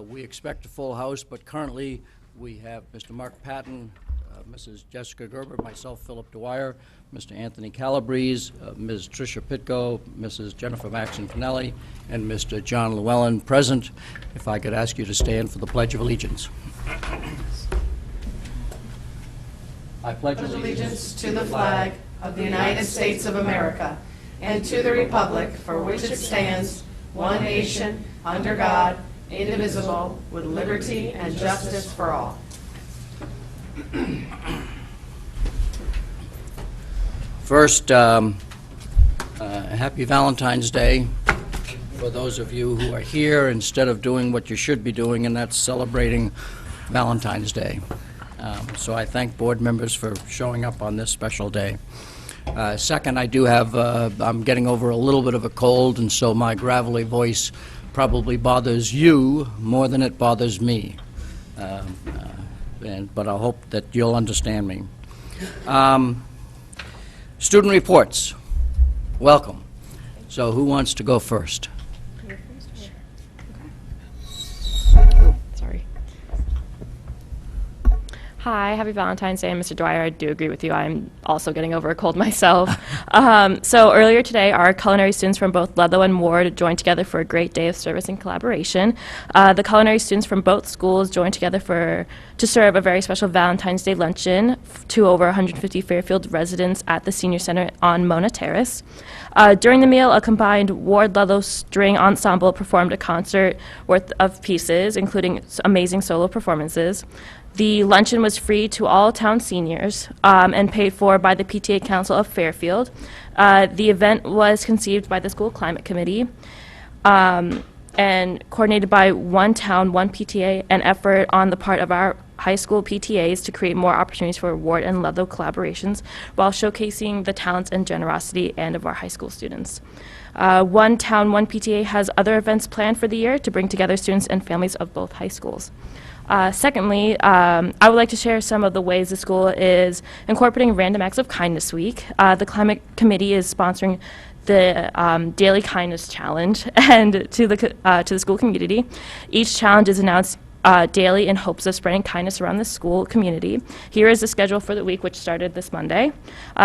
We expect a full house, but currently we have Mr. Mark Patton, Mrs. Jessica Gerber, myself, Philip Dwyer, Mr. Anthony Calabrese, Ms. Tricia Pitko, Mrs. Jennifer Maxon Finelli, and Mr. John Llewellyn present. If I could ask you to stand for the Pledge of Allegiance. I pledge allegiance to the flag of the United States of America and to the republic for which it stands, one nation, under God, indivisible, with liberty and justice for all. First, happy Valentine's Day for those of you who are here instead of doing what you should be doing, and that's celebrating Valentine's Day. So I thank board members for showing up on this special day. Second, I do have, I'm getting over a little bit of a cold, and so my gravelly voice probably bothers you more than it bothers me. But I hope that you'll understand me. Student reports. Welcome. So who wants to go first? Sorry. Hi, happy Valentine's Day, Mr. Dwyer. I do agree with you. I'm also getting over a cold myself. So earlier today, our culinary students from both Ludlow and Ward joined together for a great day of service and collaboration. The culinary students from both schools joined together to serve a very special Valentine's Day luncheon to over 150 Fairfield residents at the Senior Center on Mona Terrace. During the meal, a combined Ward-Ludlow string ensemble performed a concert worth of pieces, including amazing solo performances. The luncheon was free to all town seniors and paid for by the PTA Council of Fairfield. The event was conceived by the school climate committee and coordinated by One Town, One PTA, an effort on the part of our high school PTAs to create more opportunities for Ward and Ludlow collaborations while showcasing the talents and generosity of our high school students. One Town, One PTA has other events planned for the year to bring together students and families of both high schools. Secondly, I would like to share some of the ways the school is incorporating Random Acts of Kindness Week. The Climate Committee is sponsoring the Daily Kindness Challenge and to the school community. Each challenge is announced daily in hopes of spreading kindness around the school community. Here is the schedule for the week, which started this Monday.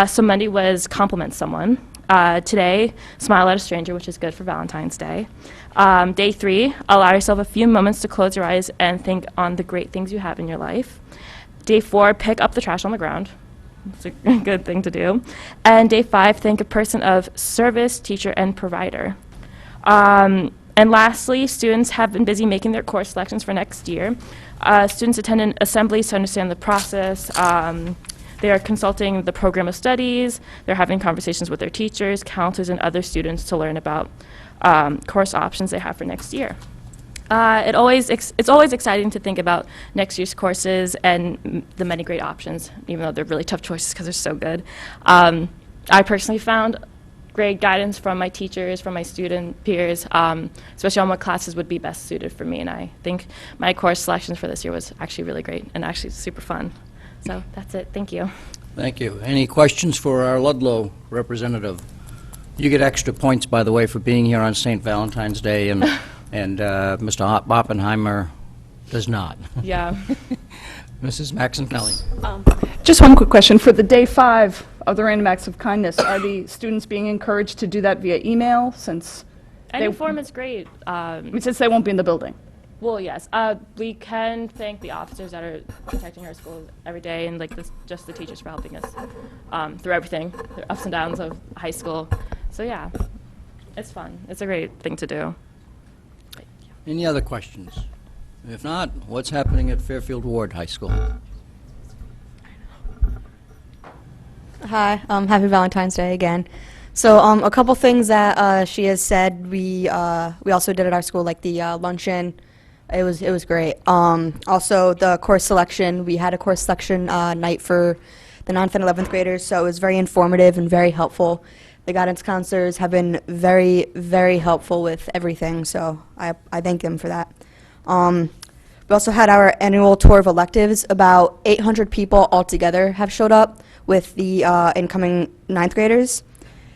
So Monday was compliment someone. Today, smile at a stranger, which is good for Valentine's Day. Day 3, allow yourself a few moments to close your eyes and think on the great things you have in your life. Day 4, pick up the trash on the ground. It's a good thing to do. And day 5, think a person of service, teacher, and provider. And lastly, students have been busy making their course selections for next year. Students attend assemblies to understand the process. They are consulting the program of studies. They're having conversations with their teachers, counselors, and other students to learn about course options they have for next year. It's always exciting to think about next year's courses and the many great options, even though they're really tough choices because they're so good. I personally found great guidance from my teachers, from my student peers, especially on what classes would be best suited for me. And I think my course selections for this year was actually really great and actually super fun. So that's it. Thank you. Thank you. Any questions for our Ludlow representative? You get extra points, by the way, for being here on St. Valentine's Day, and Mr. Oppenheimer does not. Yeah. Mrs. Maxon Finelli. Just one quick question. For the day 5 of the Random Acts of Kindness, are the students being encouraged to do that via email since Any form is great. since they won't be in the building? Well, yes. We can thank the officers that are protecting our schools every day, and just the teachers for helping us through everything, the ups and downs of high school. So yeah, it's fun. It's a great thing to do. Any other questions? If not, what's happening at Fairfield Ward High School? Hi, happy Valentine's Day again. So a couple things that she has said. We also did at our school, like the luncheon. It was great. Also the course selection. We had a course selection night for the 9th and 11th graders, so it was very informative and very helpful. The guidance counselors have been very, very helpful with everything, so I thank them for that. We also had our annual tour of electives. About 800 people altogether have showed up with the incoming 9th graders.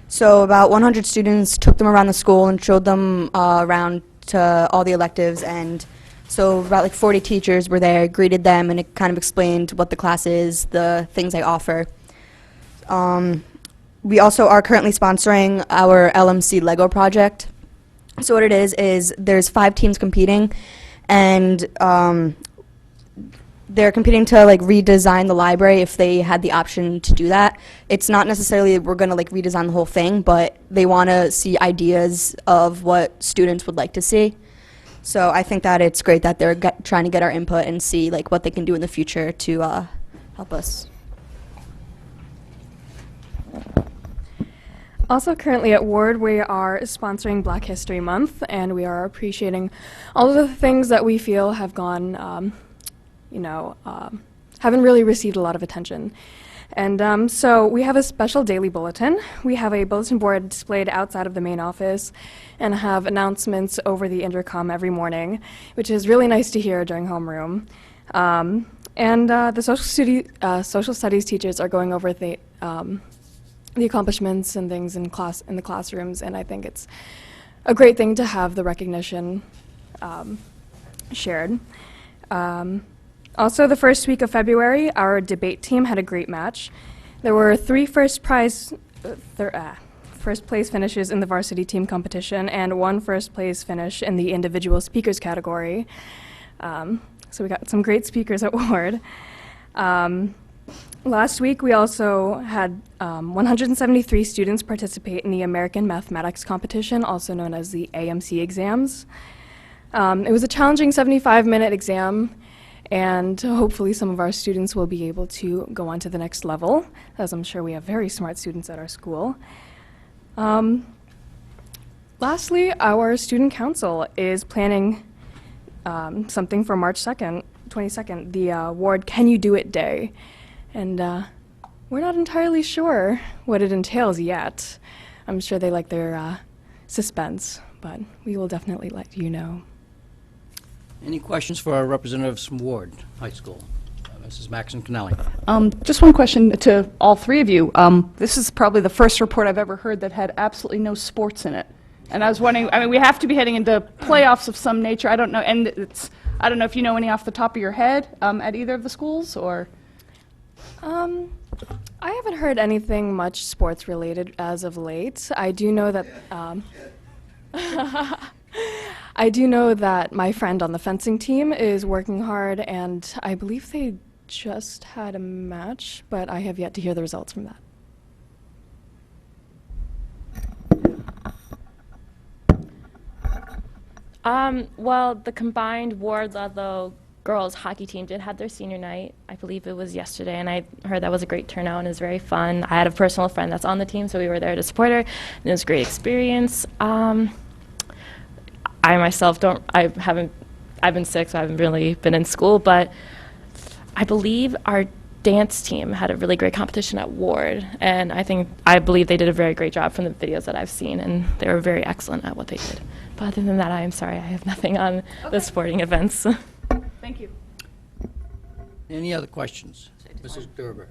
So about 100 students took them around the school and showed them around to all the electives, and So about like 40 teachers were there, greeted them, and it kind of explained what the class is, the things they offer. We also are currently sponsoring our LMC Lego project. So what it is there's 5 teams competing, and they're competing to like redesign the library if they had the option to do that. It's not necessarily we're going to like redesign the whole thing, but they want to see ideas of what students would like to see. So I think that it's great that they're trying to get our input and see like what they can do in the future to help us. Also, currently at Ward, we are sponsoring Black History Month, and we are appreciating all of the things that we feel have gone, haven't really received a lot of attention. And so we have a special daily bulletin. We have a bulletin board displayed outside of the main office and have announcements over the intercom every morning, which is really nice to hear during homeroom. And the social studies teachers are going over the accomplishments and things in the classrooms, and I think it's a great thing to have the recognition shared. Also, the first week of February, our debate team had a great match. There were 3 first place finishes in the varsity team competition and 1 first place finish in the individual speakers category. So we got some great speakers at Ward. Last week, we also had 173 students participate in the American Mathematics Competition, also known as the AMC exams. It was a challenging 75-minute exam, and hopefully some of our students will be able to go on to the next level, as I'm sure we have very smart students at our school. Lastly, our student council is planning something for March 22nd, the Ward Can You Do It Day. And we're not entirely sure what it entails yet. I'm sure they like their suspense, but we will definitely let you know. Any questions for our representatives from Ward High School? Mrs. Maxon Connelly. Just one question to all 3 of you. This is probably the first report I've ever heard that had absolutely no sports in it. And I was wondering, I mean, we have to be heading into playoffs of some nature. I don't know, and I don't know if you know any off the top of your head at either of the schools, or? I haven't heard anything much sports related as of late. I do know that my friend on the fencing team is working hard, and I believe they just had a match, but I have yet to hear the results from that. Well, the combined Ward Ludlow girls hockey team did have their senior night. I believe it was yesterday, and I heard that was a great turnout and it was very fun. I had a personal friend that's on the team, so we were there to support her, and it was a great experience. I myself I've been sick, so I haven't really been in school, but I believe our dance team had a really great competition at Ward, and I believe they did a very great job from the videos that I've seen, and they were very excellent at what they did. But other than that, I am sorry, I have nothing on the sporting events. Thank you. Any other questions? Mrs. Gerber.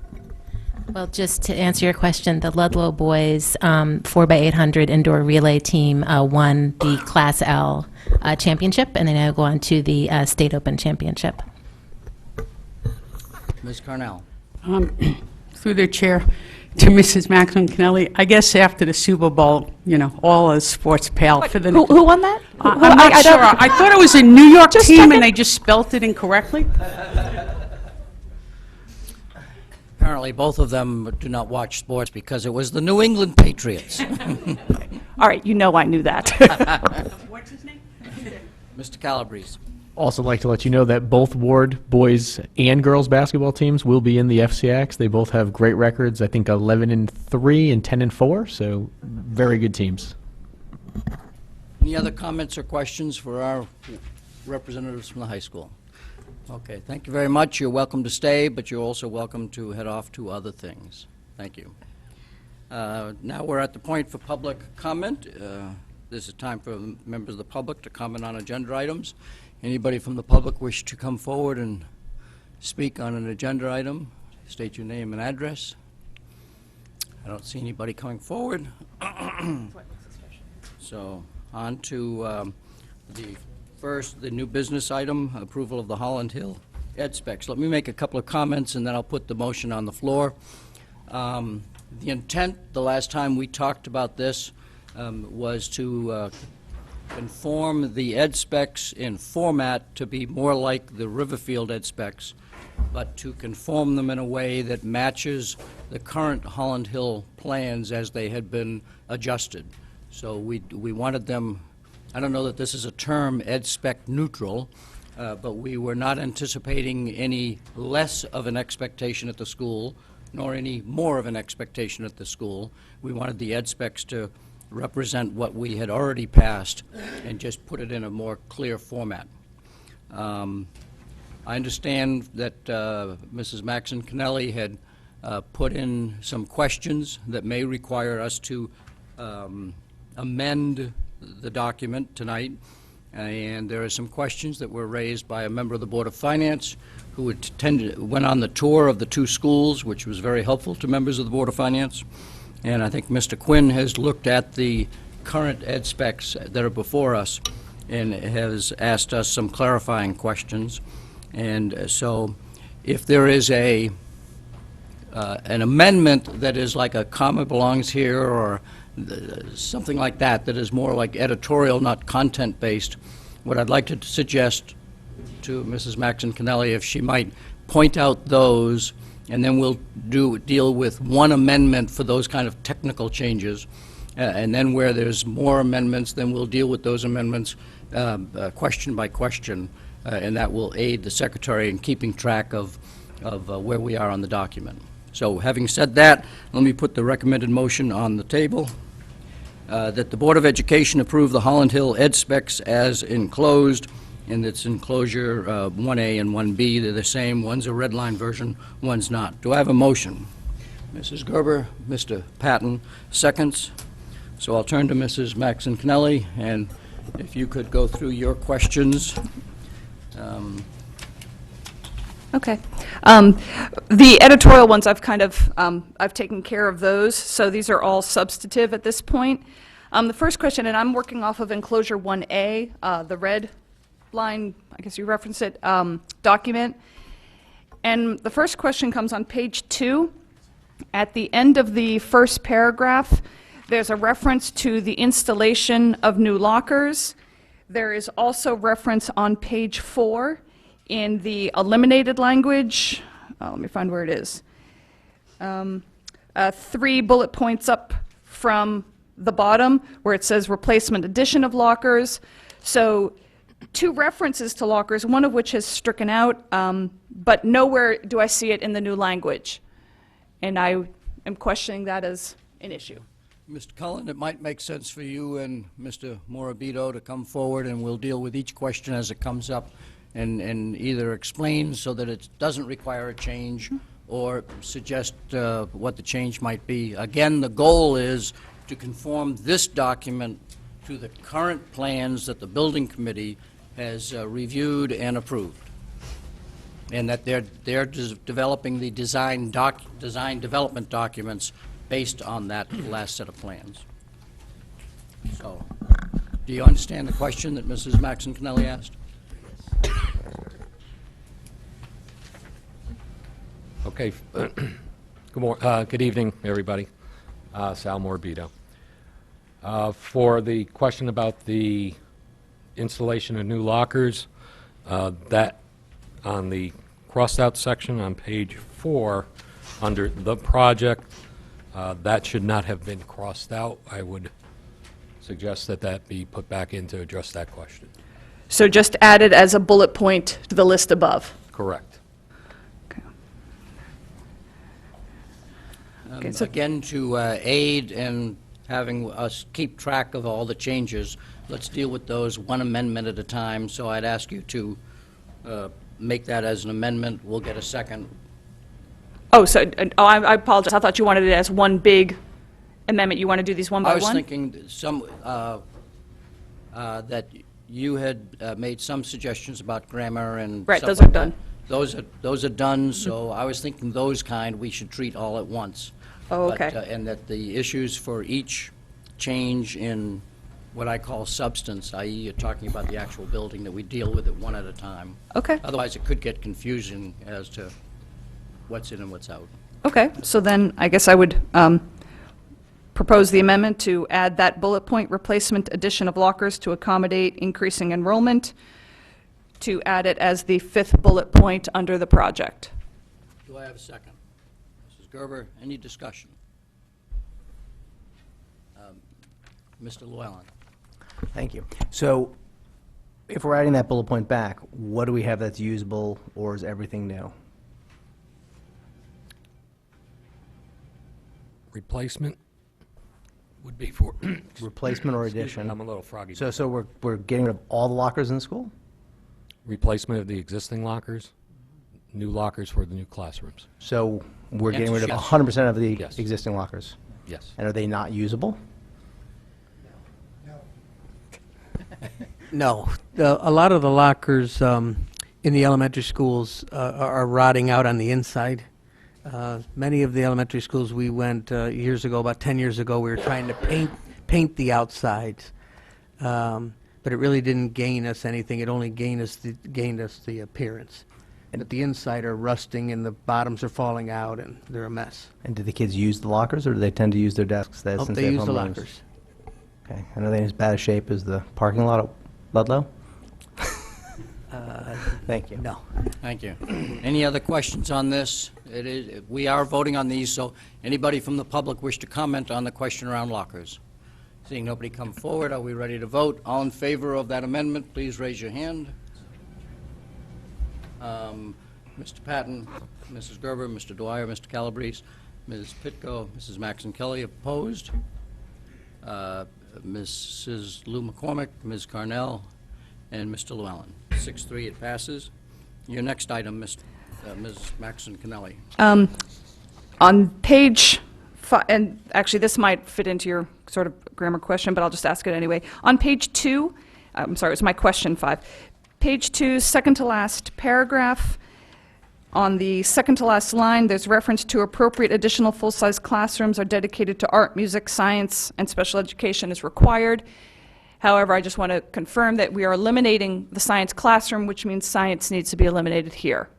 Well, just to answer your question, the Ludlow boys 4x800 indoor relay team won the Class L championship, and they now go on to the State Open championship. Ms. Carnell. Through the chair to Mrs. Maxon Connelly, I guess after the Super Bowl, all the sports paled for the... Who won that? I'm not sure. I thought it was a New York team and they just spelt it incorrectly. Apparently, both of them do not watch sports because it was the New England Patriots. All right, I knew that. What's his name? Mr. Calabrese. Also like to let you know that both Ward boys and girls basketball teams will be in the FCX. They both have great records, I think 11-3 and 10-4, so very good teams. Any other comments or questions for our representatives from the high school? Okay, thank you very much. You're welcome to stay, but you're also welcome to head off to other things. Thank you. Now we're at the point for public comment. This is time for members of the public to comment on agenda items. Anybody from the public wish to come forward and speak on an agenda item? State your name and address. I don't see anybody coming forward. So on to the first, the new business item, approval of the Holland Hill ed specs. Let me make a couple of comments, and then I'll put the motion on the floor. The intent, the last time we talked about this, was to conform the ed specs in format to be more like the Riverfield ed specs, but to conform them in a way that matches the current Holland Hill plans as they had been adjusted. So we wanted them, I don't know that this is a term, ed spec neutral, but we were not anticipating any less of an expectation at the school, nor any more of an expectation at the school. We wanted the ed specs to represent what we had already passed and just put it in a more clear format. I understand that Mrs. Maxon Kennelly had put in some questions that may require us to amend the document tonight, and there are some questions that were raised by a member of the Board of Finance who went on the tour of the two schools, which was very helpful to members of the Board of Finance. And I think Mr. Quinn has looked at the current ed specs that are before us and has asked us some clarifying questions. And so if there is an amendment that is like a comma belongs here or something like that, that is more like editorial, not content-based, what I'd like to suggest to Mrs. Maxon Kennelly, if she might point out those, and then we'll deal with one amendment for those kind of technical changes, and then where there's more amendments, then we'll deal with those amendments question by question, and that will aid the Secretary in keeping track of where we are on the document. So having said that, let me put the recommended motion on the table, that the Board of Education approve the Holland Hill ed specs as enclosed. In its enclosure, 1A and 1B, they're the same. One's a red line version, one's not. Do I have a motion? Mrs. Gerber, Mr. Patton, seconds. So I'll turn to Mrs. Maxon Kennelly, and if you could go through your questions. Okay. The editorial ones, I've kind of, I've taken care of those, so these are all substantive at this point. The first question, and I'm working off of enclosure 1A, the red line, I guess you referenced it, document. And the first question comes on page 2. At the end of the first paragraph, there's a reference to the installation of new lockers. There is also reference on page 4 in the eliminated language. Let me find where it is. 3 bullet points up from the bottom where it says replacement addition of lockers. So 2 references to lockers, one of which is stricken out, but nowhere do I see it in the new language. And I am questioning that as an issue. Mr. Cullen, it might make sense for you and Mr. Morabito to come forward, and we'll deal with each question as it comes up and either explain so that it doesn't require a change or suggest what the change might be. Again, the goal is to conform this document to the current plans that the building committee has reviewed and approved, and that they're developing the design development documents based on that last set of plans. So, do you understand the question that Mrs. Maxon Kennelly asked? Okay. Good evening, everybody. Sal Morabito. For the question about the installation of new lockers, that on the crossed out section on page 4 under the project, that should not have been crossed out. I would suggest that that be put back in to address that question. So just added as a bullet point to the list above. Correct. Okay. Okay, so Again, to aid in having us keep track of all the changes, let's deal with those one amendment at a time. So I'd ask you to make that as an amendment. We'll get a second. oh, so I apologize. I thought you wanted it as one big amendment. You want to do these one by I one? was thinking that that you had made some suggestions about grammar and Right, stuff those like are done. that. Those are done, so I was thinking those kind we should treat all at once. Oh, But, okay. and that the issues for each change in what I call substance, i.e. you're talking about the actual building, that we deal with it one at a time. Okay. Otherwise, it could get confusing as to what's in and what's out. Okay, so then I guess I would propose the amendment to add that bullet point, replacement addition of lockers to accommodate increasing enrollment, to add it as the 5th bullet point under the project. Do I have a second? Mrs. Gerber, any discussion? Mr. Llewellyn? Thank you. So if we're adding that bullet point back, what do we have that's usable, or is everything new? Replacement would be for, Replacement or excuse me, addition? I'm a little froggy. So we're getting rid of all the lockers in the school? Replacement of the existing lockers, new lockers for the new classrooms. So we're getting rid of Yes. 100% of the Yes. existing lockers? Yes. And are they not usable? No. A lot of the lockers in the elementary schools are rotting out on the inside. Many of the elementary schools we went years ago, about 10 years ago, we were trying to paint the outsides. But it really didn't gain us anything. It only gained us the appearance. But the inside are rusting and the bottoms are falling out and they're a mess. And do the kids use the lockers, or do they tend to use their desks Oh, since they have use the home rooms? lockers. Okay. And are they in as bad a shape as the parking lot at Ludlow? Thank you. No. Thank you. Any other questions on this? We are voting on these, so anybody from the public wish to comment on the question around lockers? Seeing nobody come forward, are we ready to vote? All in favor of that amendment, please raise your hand. Mr. Patton, Mrs. Gerber, Mr. Dwyer, Mr. Calabrese, Ms. Pitko, Mrs. Maxon Kelly opposed. Mrs. Lou McCormick, Ms. Carnell, and Mr. Llewellyn. 6-3, it passes. Your next item, Ms. Maxon Kennelly. On page, and actually this might fit into your sort of grammar question, but I'll just ask it anyway. On page 2, I'm sorry, it was my question 5. Page 2, second to last paragraph. On the second to last line, there's reference to appropriate additional full-size classrooms are dedicated to art, music, science, and special education is required. However, I just want to confirm that we are eliminating the science classroom, which means science needs to be eliminated here.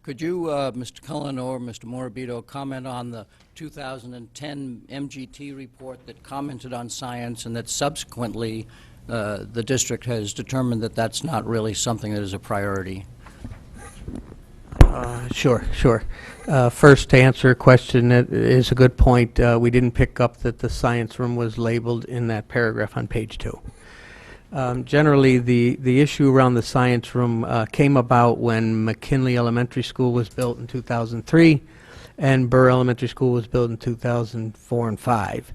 Could you, Mr. Cullen or Mr. Morabito, comment on the 2010 MGT report that commented on science and that subsequently the district has determined that that's not really something that is a priority? Sure. First, to answer a question, it is a good point. We didn't pick up that the science room was labeled in that paragraph on page 2. Generally, the issue around the science room came about when McKinley Elementary School was built in 2003 and Burr Elementary School was built in 2004 and 5.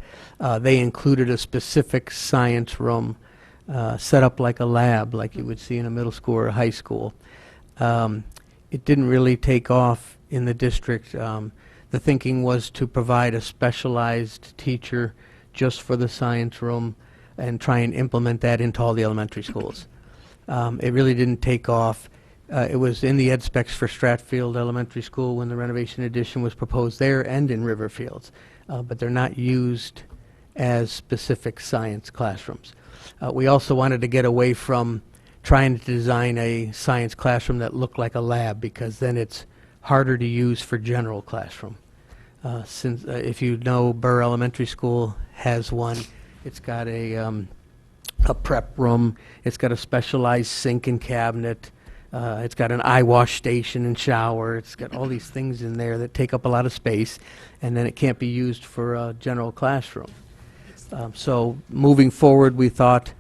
They included a specific science room set up like a lab, like you would see in a middle school or a high school. It didn't really take off in the district. The thinking was to provide a specialized teacher just for the science room and try and implement that into all the elementary schools. It really didn't take off. It was in the ed specs for Stratfield Elementary School when the renovation addition was proposed there and in Riverfields, but they're not used as specific science classrooms. We also wanted to get away from trying to design a science classroom that looked like a lab, because then it's harder to use for general classroom. Since if you know, Burr Elementary School has one. It's got a prep room. It's got a specialized sink and cabinet. It's got an eye wash station and shower. It's got all these things in there that take up a lot of space, and then it can't be used for a general classroom. So moving forward, we thought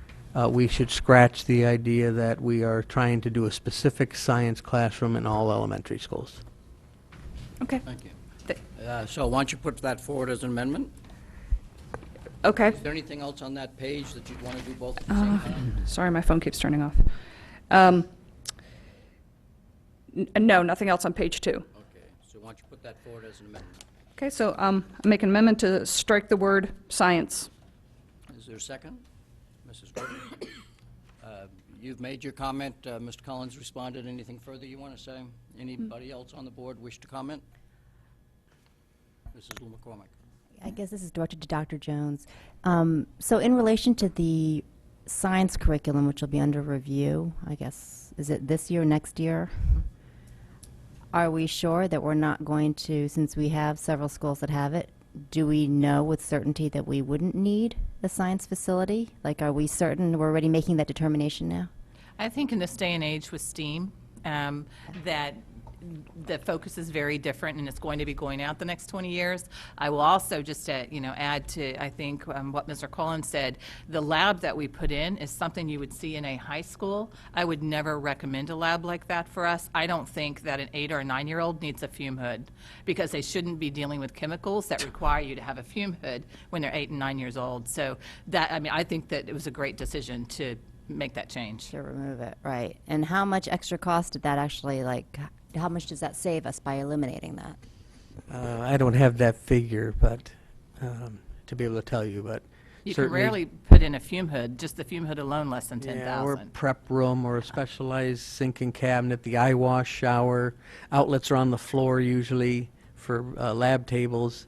we should scratch the idea that we are trying to do a specific science classroom in all elementary schools. Okay. Thank you. So why don't you put that forward as an amendment? Okay. Is there anything else on that page that you'd want to do both at the same time? Sorry, my phone keeps turning off. No, nothing else on page 2. Okay, so why don't you put that forward as an amendment? Okay, so I make an amendment to strike the word science. Is there a second? Mrs. Gordon? You've made your comment. Mr. Collins responded. Anything further you want to say? Anybody else on the board wish to comment? Mrs. Lou McCormick. I guess this is directed to Dr. Jones. So in relation to the science curriculum, which will be under review, I guess, is it this year, next year? Are we sure that we're not going to, since we have several schools that have it, do we know with certainty that we wouldn't need a science facility? Like, are we certain we're already making that determination now? I think in this day and age with STEAM, that the focus is very different, and it's going to be going out the next 20 years. I will also just, add to, I think, what Mr. Collins said. The lab that we put in is something you would see in a high school. I would never recommend a lab like that for us. I don't think that an 8 or a 9-year-old needs a fume hood, because they shouldn't be dealing with chemicals that require you to have a fume hood when they're 8 and 9 years old. So that, I think that it was a great decision to make that change. To remove it, right. And how much extra cost did that actually, like, how much does that save us by eliminating that? I don't have that figure, but to be able to tell you, but You can certainly, rarely put in a fume hood, just the fume hood alone, less than 10,000. yeah, or prep room or a specialized sink and cabinet, the eye wash, shower. Outlets are on the floor usually for lab tables.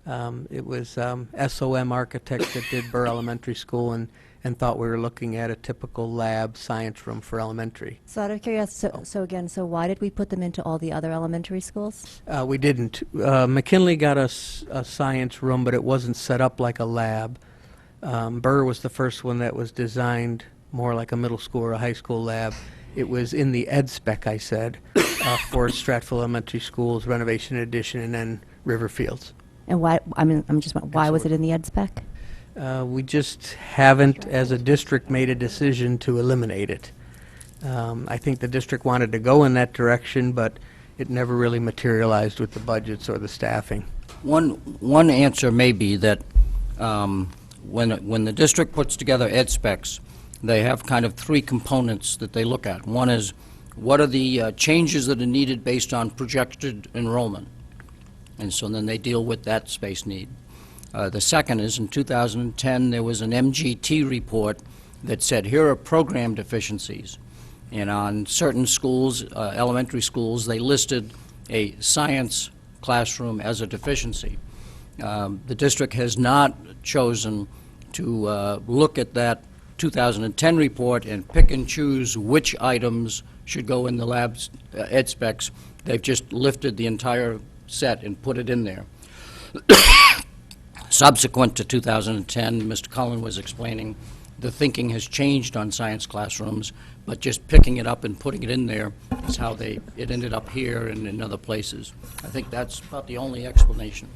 It was SOM Architects that did Burr Elementary School and thought we were looking at a typical lab science room for elementary. So out of curiosity, so why did we put them into all the other elementary schools? We didn't. McKinley got us a science room, but it wasn't set up like a lab. Burr was the first one that was designed more like a middle school or a high school lab. It was in the ed spec, I said, for Stratford Elementary School's renovation addition, and then Riverfields. And why, why was it in the ed spec? We just haven't, as a district, made a decision to eliminate it. I think the district wanted to go in that direction, but it never really materialized with the budgets or the staffing. One answer may be that when the district puts together ed specs, they have kind of three components that they look at. One is, what are the changes that are needed based on projected enrollment? And so then they deal with that space need. The second is, in 2010, there was an MGT report that said, here are program deficiencies. And on certain schools, elementary schools, they listed a science classroom as a deficiency. The district has not chosen to look at that 2010 report and pick and choose which items should go in the lab's ed specs. They've just lifted the entire set and put it in there. Subsequent to 2010, Mr. Cullen was explaining, the thinking has changed on science classrooms, but just picking it up and putting it in there is how it ended up here and in other places. I think that's about the only explanation.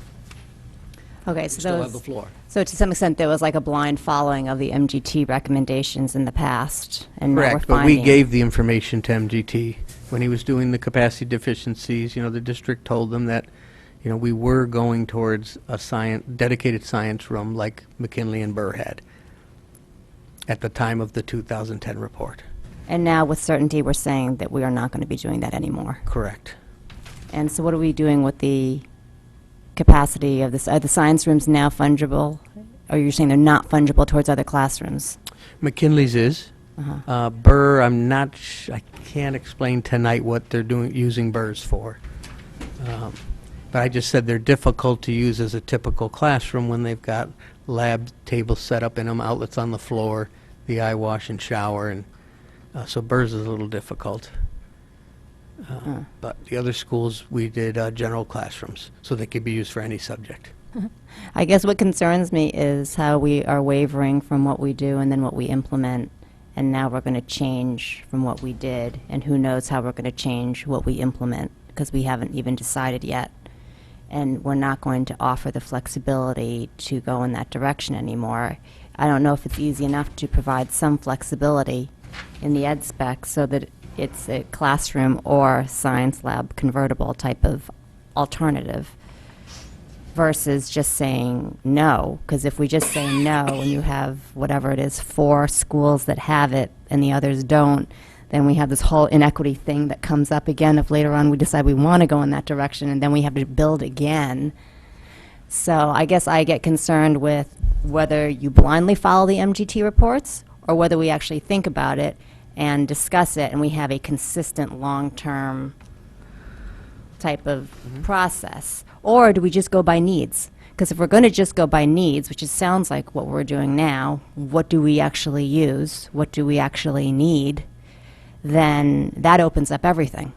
Okay, so Still have the floor. So to some extent, there was like a blind following of the MGT recommendations in the past, and now we're Correct, but we finding- gave the information to MGT. When he was doing the capacity deficiencies, the district told them that, we were going towards a dedicated science room like McKinley and Burr had at the time of the 2010 report. And now with certainty, we're saying that we are not going to be doing that anymore. Correct. And so what are we doing with the capacity of this? Are the science rooms now fungible? Or you're saying they're not fungible towards other classrooms? McKinley's is. Burr, I can't explain tonight what they're using Burr's for. But I just said they're difficult to use as a typical classroom when they've got lab tables set up in them, outlets on the floor, the eye wash and shower, and so Burr's is a little difficult. But the other schools, we did general classrooms, so they could be used for any subject. I guess what concerns me is how we are wavering from what we do and then what we implement, and now we're going to change from what we did, and who knows how we're going to change what we implement, because we haven't even decided yet. And we're not going to offer the flexibility to go in that direction anymore. I don't know if it's easy enough to provide some flexibility in the ed spec so that it's a classroom or science lab convertible type of alternative versus just saying no. Because if we just say no and you have whatever it is, 4 schools that have it and the others don't, then we have this whole inequity thing that comes up again if later on we decide we want to go in that direction, and then we have to build again. So I guess I get concerned with whether you blindly follow the MGT reports or whether we actually think about it and discuss it and we have a consistent long-term type of process. Or do we just go by needs? Because if we're going to just go by needs, which it sounds like what we're doing now, what do we actually use? What do we actually need? Then that opens up everything.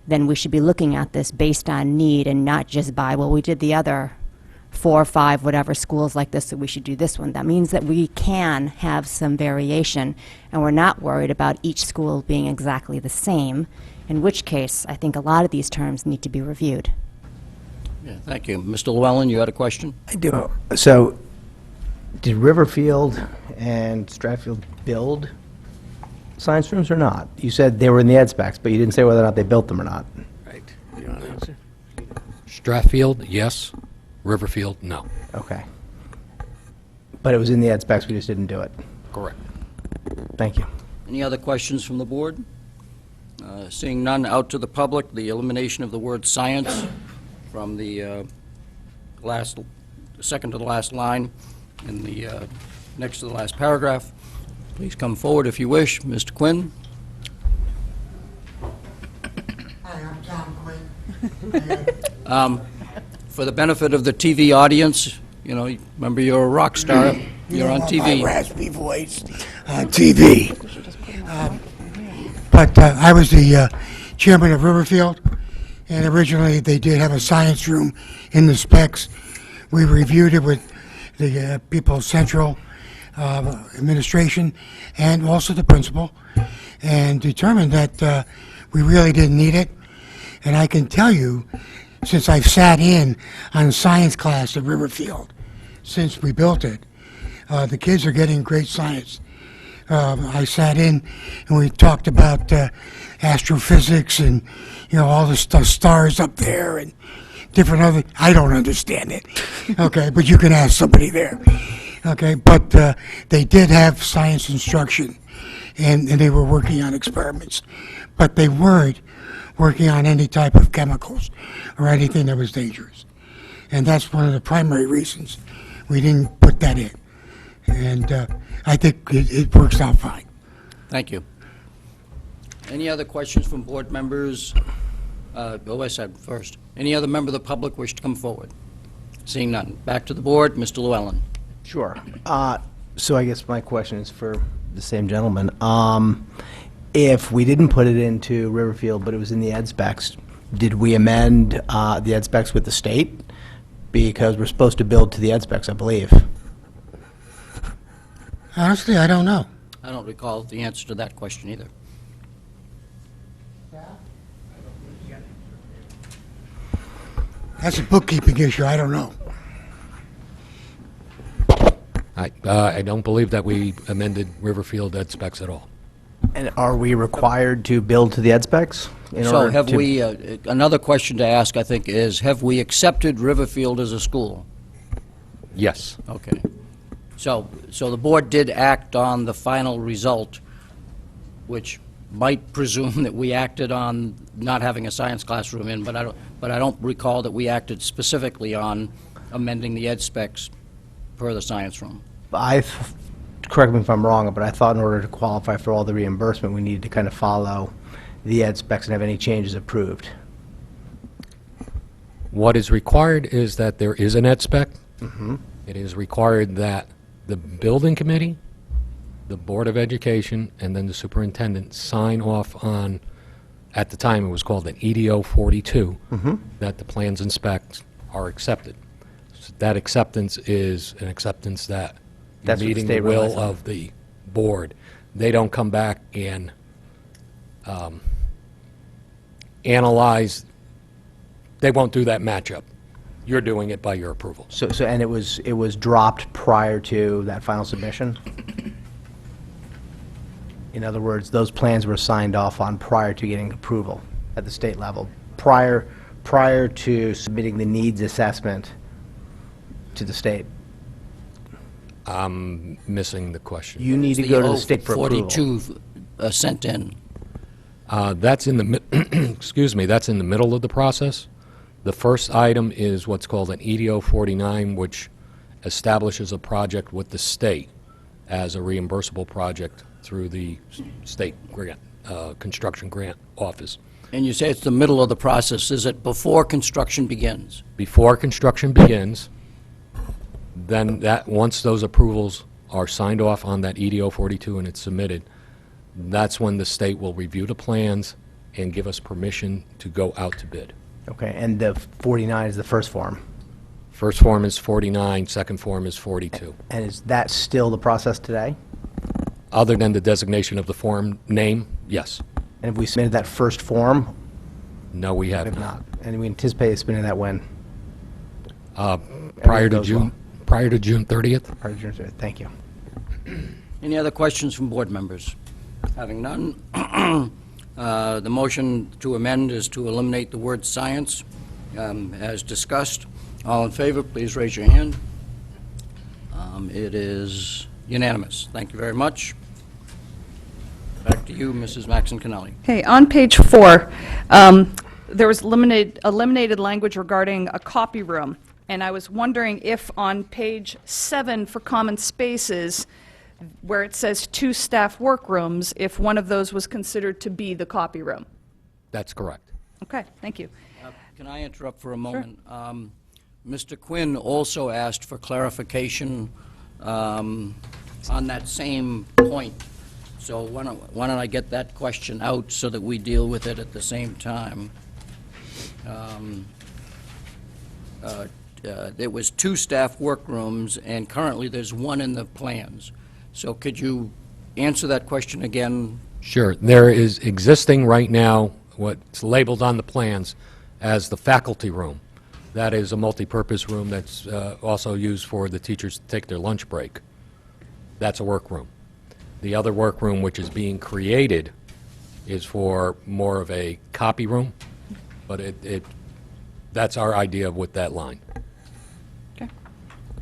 Then we should be looking at this based on need and not just by, well, we did the other 4 or 5, whatever schools like this, so we should do this one. That means that we can have some variation, and we're not worried about each school being exactly the same, in which case I think a lot of these terms need to be reviewed. Yeah, thank you. Mr. Llewellyn, you had a question? I do. So, did Riverfield and Stratfield build science rooms or not? You said they were in the ed specs, but you didn't say whether or not they built them or not. Right. You want to answer? Stratfield, yes. Riverfield, no. Okay. But it was in the ed specs, we just didn't do it. Correct. Thank you. Any other questions from the board? Seeing none, out to the public, the elimination of the word science from the second to the last line in the next to the last paragraph. Please come forward if you wish. Mr. Quinn? Hi, I'm Tom Quinn. For the benefit of the TV audience, you know, remember you're a rock star. You're on My TV. raspy voice on TV. But I was the chairman of Riverfield, and originally they did have a science room in the specs. We reviewed it with the People's Central administration and also the principal, and determined that we really didn't need it. And I can tell you, since I've sat in on science class at Riverfield since we built it, the kids are getting great science. I sat in and we talked about astrophysics and, you know, all the stars up there and different other, I don't understand it, okay, but you can ask somebody there, okay, but they did have science instruction and they were working on experiments, but they weren't working on any type of chemicals or anything that was dangerous. And that's one of the primary reasons we didn't put that in. And I think it works out fine. Thank you. Any other questions from board members? I said first. Any other member of the public wish to come forward? Seeing none. Back to the board. Mr. Llewellyn. Sure. So I guess my question is for the same gentleman. If we didn't put it into Riverfield, but it was in the ed specs, did we amend the ed specs with the state? Because we're supposed to build to the ed specs, I believe. Honestly, I don't know. I don't recall the answer to that question either. That's a bookkeeping issue, I don't know. I don't believe that we amended Riverfield ed specs at all. And are we required to build to the ed specs? So have we, another question to ask, I think, is have we accepted Riverfield as a school? Yes. Okay. So the board did act on the final result, which might presume that we acted on not having a science classroom in, but I don't recall that we acted specifically on amending the ed specs per the science room. Correct me if I'm wrong, but I thought in order to qualify for all the reimbursement, we needed to kind of follow the ed specs and have any changes approved. What is required is that there is an ed spec. Mm-hmm. It is required that the building committee, the Board of Education, and then the superintendent sign off on, at the time it was called an EDO 42, that the plans and specs are accepted. So that acceptance is an acceptance that That's what the meeting the state will relies on. of the board. They don't come back and analyze, they won't do that matchup. You're doing it by your approval. So and it was dropped prior to that final submission? In other words, those plans were signed off on prior to getting approval at the state level, prior to submitting the needs assessment to the state. I'm missing the question. You need to go to the state for approval. 42 sent in. That's in the, excuse me, that's in the middle of the process. The first item is what's called an EDO 49, which establishes a project with the state as a reimbursable project through the state grant, construction grant office. And you say it's the middle of the process. Is it before construction begins? Before construction begins, then that, once those approvals are signed off on that EDO 42 and it's submitted, that's when the state will review the plans and give us permission to go out to bid. Okay, and the 49 is the first form. First form is 49, second form is 42. And is that still the process today? Other than the designation of the form name, yes. And have we submitted that first form? No, we have If not. not. And we anticipate submitting that when? Prior to goes June, well. prior to June 30th? Prior to June 30th. Thank you. Any other questions from board members? Having none, the motion to amend is to eliminate the word science, as discussed. All in favor, please raise your hand. It is unanimous. Thank you very much. Back to you, Mrs. Maxon Cannelli. Okay, on page 4, there was eliminated language regarding a copy room, and I was wondering if on page 7 for common spaces, where it says 2 staff workrooms, if one of those was considered to be the copy room. That's correct. Okay, thank you. Can I interrupt for a moment? Mr. Quinn also asked for clarification on that same point. So why don't I get that question out so that we deal with it at the same time? There was 2 staff workrooms, and currently there's 1 in the plans. So could you answer that question again? Sure. There is existing right now what's labeled on the plans as the faculty room. That is a multi-purpose room that's also used for the teachers to take their lunch break. That's a workroom. The other workroom, which is being created, is for more of a copy room, but that's our idea with that line.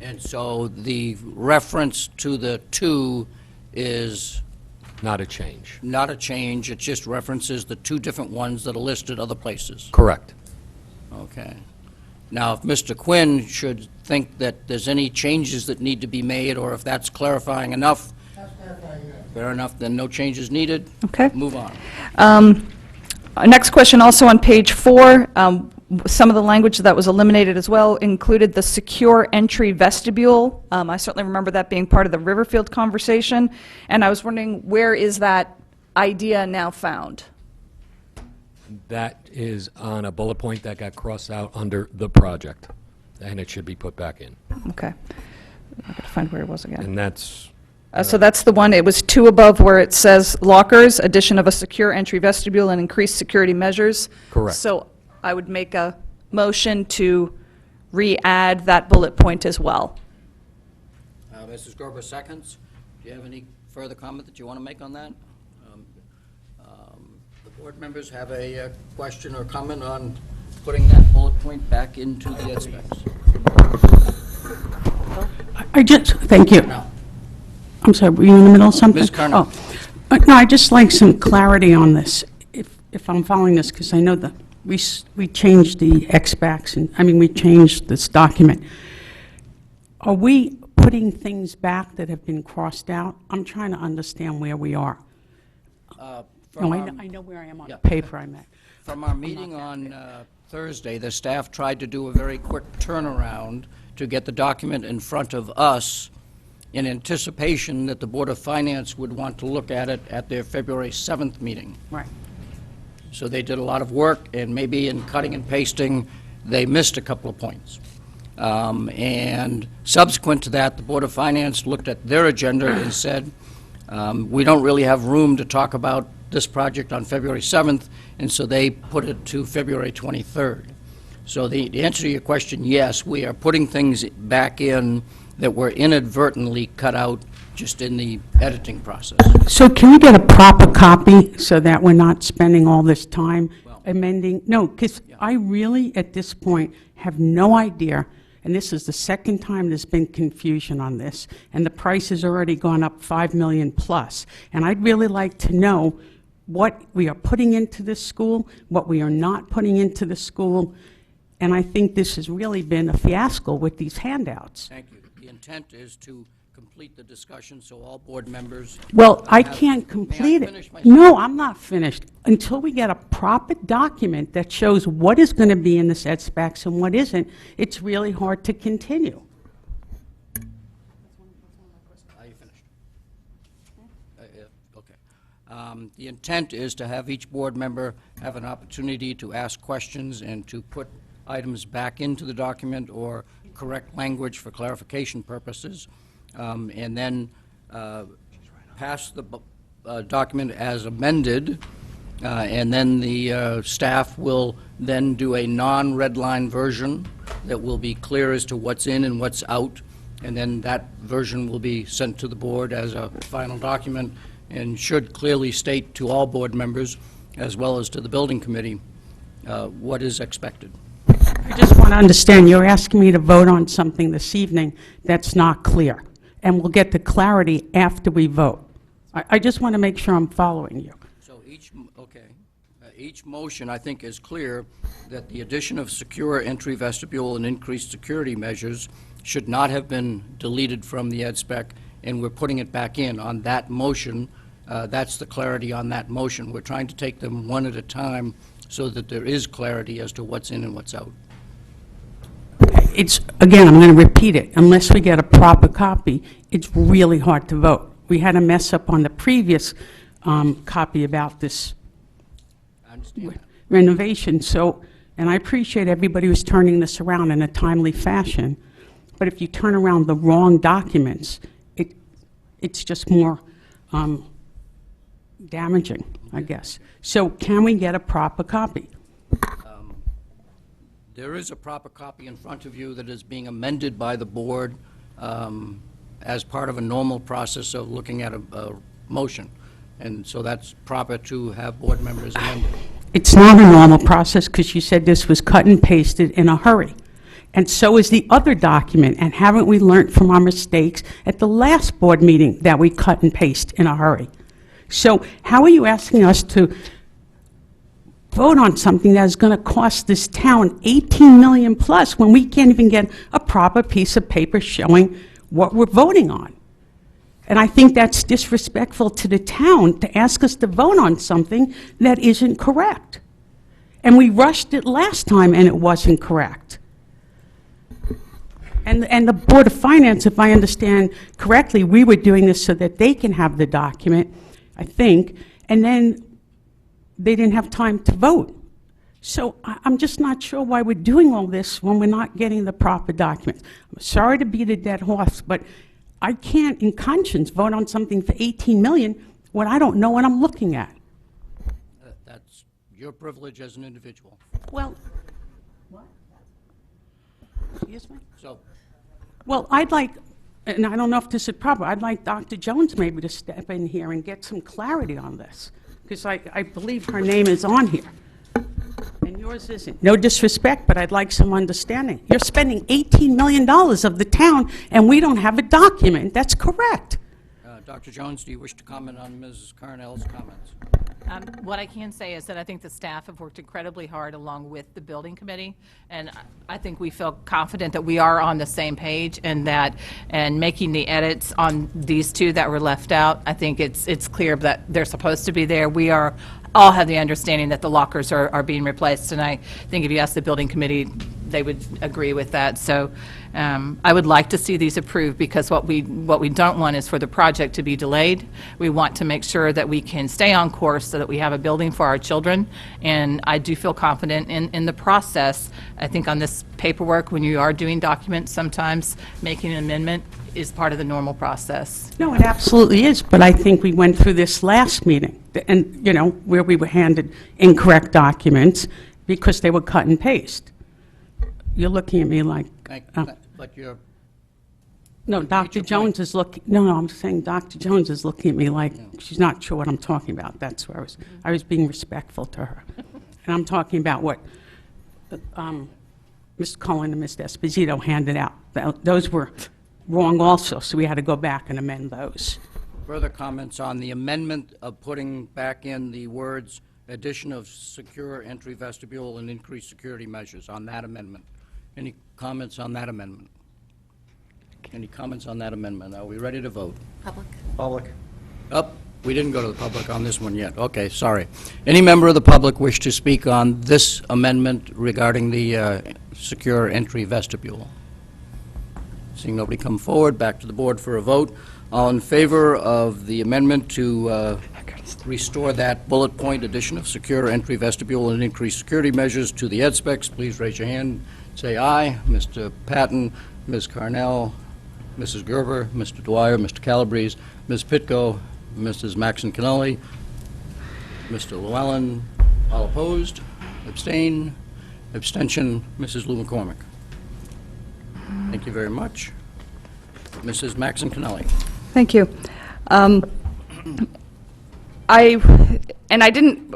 And so the reference to the 2 is Not a change. not a change, it just references the 2 different ones that are listed other places. Correct. Okay. Now, if Mr. Quinn should think that there's any changes that need to be made, or if that's clarifying enough, fair enough, then no changes needed. Okay. Move on. Next question, also on page 4, some of the language that was eliminated as well included the secure entry vestibule. I certainly remember that being part of the Riverfield conversation, and I was wondering, where is that idea now found? That is on a bullet point that got crossed out under the project, and it should be put back in. Okay. I've got to find where it was again. And that's, So that's the one, it was 2 above where it says lockers, addition of a secure entry vestibule and increased security measures. Correct. So I would make a motion to re-add that bullet point as well. Mrs. Gerber seconds. Do you have any further comment that you want to make on that? The board members have a question or comment on putting that bullet point back into the ed specs? Thank you. No. I'm sorry, were you in the middle of something? Ms. Kerner. No, I'd just like some clarity on this, if I'm following this, because I know that we changed the X-backs, and, I mean, we changed this document. Are we putting things back that have been crossed out? I'm trying to understand where we are. No, I know where I am on the paper I'm at. From our meeting on Thursday, the staff tried to do a very quick turnaround to get the document in front of us in anticipation that the Board of Finance would want to look at it at their February 7th meeting. Right. So they did a lot of work, and maybe in cutting and pasting, they missed a couple of points. And subsequent to that, the Board of Finance looked at their agenda and said, we don't really have room to talk about this project on February 7th, and so they put it to February 23rd. So the answer to your question, yes, we are putting things back in that were inadvertently cut out just in the editing process. So can we get a proper copy so that we're not spending all this time amending? No, because I really, at this point, have no idea, and this is the second time there's been confusion on this, and the price has already gone up $5 million plus. And I'd really like to know what we are putting into this school, what we are not putting into the school, and I think this has really been a fiasco with these handouts. Thank you. The intent is to complete the discussion so all board members... Well, I can't complete it. No, I'm not finished. Until we get a proper document that shows what is going to be in the ed specs and what isn't, it's really hard to continue. The intent is to have each board member have an opportunity to ask questions and to put items back into the document or correct language for clarification purposes, and then pass the document as amended, and then the staff will then do a non-red line version that will be clear as to what's in and what's out, and then that version will be sent to the board as a final document and should clearly state to all board members, as well as to the building committee, what is expected. I just want to understand, you're asking me to vote on something this evening that's not clear, and we'll get the clarity after we vote. I just want to make sure I'm following you. So each motion, I think, is clear that the addition of secure entry vestibule and increased security measures should not have been deleted from the ed spec, and we're putting it back in on that motion. That's the clarity on that motion. We're trying to take them one at a time so that there is clarity as to what's in and what's out. It's, again, I'm going to repeat it, unless we get a proper copy, it's really hard to vote. We had a mess up on the previous copy about this I understand that. renovation, so, and I appreciate everybody who's turning this around in a timely fashion, but if you turn around the wrong documents, it's just more damaging, I guess. So can we get a proper copy? There is a proper copy in front of you that is being amended by the board as part of a normal process of looking at a motion. And so that's proper to have board members amend it. It's not a normal process, because you said this was cut and pasted in a hurry. And so is the other document, and haven't we learned from our mistakes at the last board meeting that we cut and paste in a hurry? So how are you asking us to vote on something that is going to cost this town $18 million plus when we can't even get a proper piece of paper showing what we're voting on? And I think that's disrespectful to the town to ask us to vote on something that isn't correct. And we rushed it last time and it wasn't correct. And the Board of Finance, if I understand correctly, we were doing this so that they can have the document, I think, and then they didn't have time to vote. So I'm just not sure why we're doing all this when we're not getting the proper documents. I'm sorry to beat a dead horse, but I can't, in conscience, vote on something for $18 million when I don't know what I'm looking at. That's your privilege as an individual. Well, what? Excuse me? So, Well, I'd like, and I don't know if this is proper, I'd like Dr. Jones maybe to step in here and get some clarity on this, because I believe her name is on here, and yours isn't. No disrespect, but I'd like some understanding. You're spending $18 million of the town, and we don't have a document. That's correct. Dr. Jones, do you wish to comment on Mrs. Carnell's comments? What I can say is that I think the staff have worked incredibly hard along with the building committee, and I think we feel confident that we are on the same page, and that, and making the edits on these two that were left out, I think it's clear that they're supposed to be there. We are all have the understanding that the lockers are being replaced, and I think if you ask the building committee, they would agree with that. So I would like to see these approved, because what we don't want is for the project to be delayed. We want to make sure that we can stay on course so that we have a building for our children, and I do feel confident in the process. I think on this paperwork, when you are doing documents, sometimes making an amendment is part of the normal process. No, it absolutely is, but I think we went through this last meeting, and, you know, where we were handed incorrect documents because they were cut and paste. You're looking at me like... But you're... No, Dr. Jones is looking... No, I'm saying Dr. Jones is looking at me like she's not sure what I'm talking about. That's where I was being respectful to her. And I'm talking about what Mr. Cullen and Mr. Esposito handed out. Those were wrong also, so we had to go back and amend those. Further comments on the amendment of putting back in the words, addition of secure entry vestibule and increased security measures on that amendment? Any comments on that amendment? Any comments on that amendment? Are we ready to vote? Public. Oh, we didn't go to the public on this one yet. Okay, sorry. Any member of the public wish to speak on this amendment regarding the secure entry vestibule? Seeing nobody come forward, back to the board for a vote. All in favor of the amendment to restore that bullet point addition of secure entry vestibule and increase security measures to the ed specs, please raise your hand. Say aye. Mr. Patton, Ms. Carnell, Mrs. Gerber, Mr. Dwyer, Mr. Calabrese, Ms. Pitko, Mrs. Maxon Cannelli, Mr. Llewellyn. All opposed? Abstain? Abstention? Mrs. Lou McCormick. Thank you very much. Mrs. Maxon Cannelli. Thank you. I didn't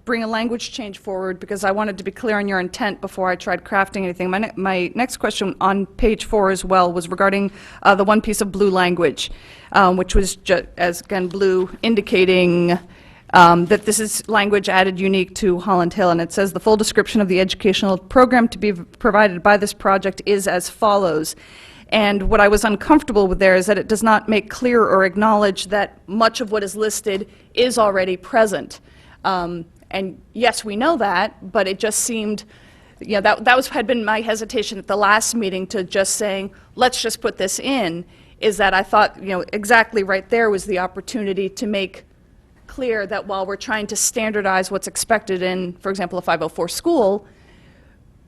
bring a language change forward because I wanted to be clear on your intent before I tried crafting anything. My next question on page 4 as well was regarding the one piece of blue language, which was, as again, blue indicating that this is language added unique to Holland Hill, and it says the full description of the educational program to be provided by this project is as follows. And what I was uncomfortable with there is that it does not make clear or acknowledge that much of what is listed is already present. And yes, we know that, but it just seemed, had been my hesitation at the last meeting to just saying, let's just put this in, is that I thought, exactly right there was the opportunity to make clear that while we're trying to standardize what's expected in, for example, a 504 school,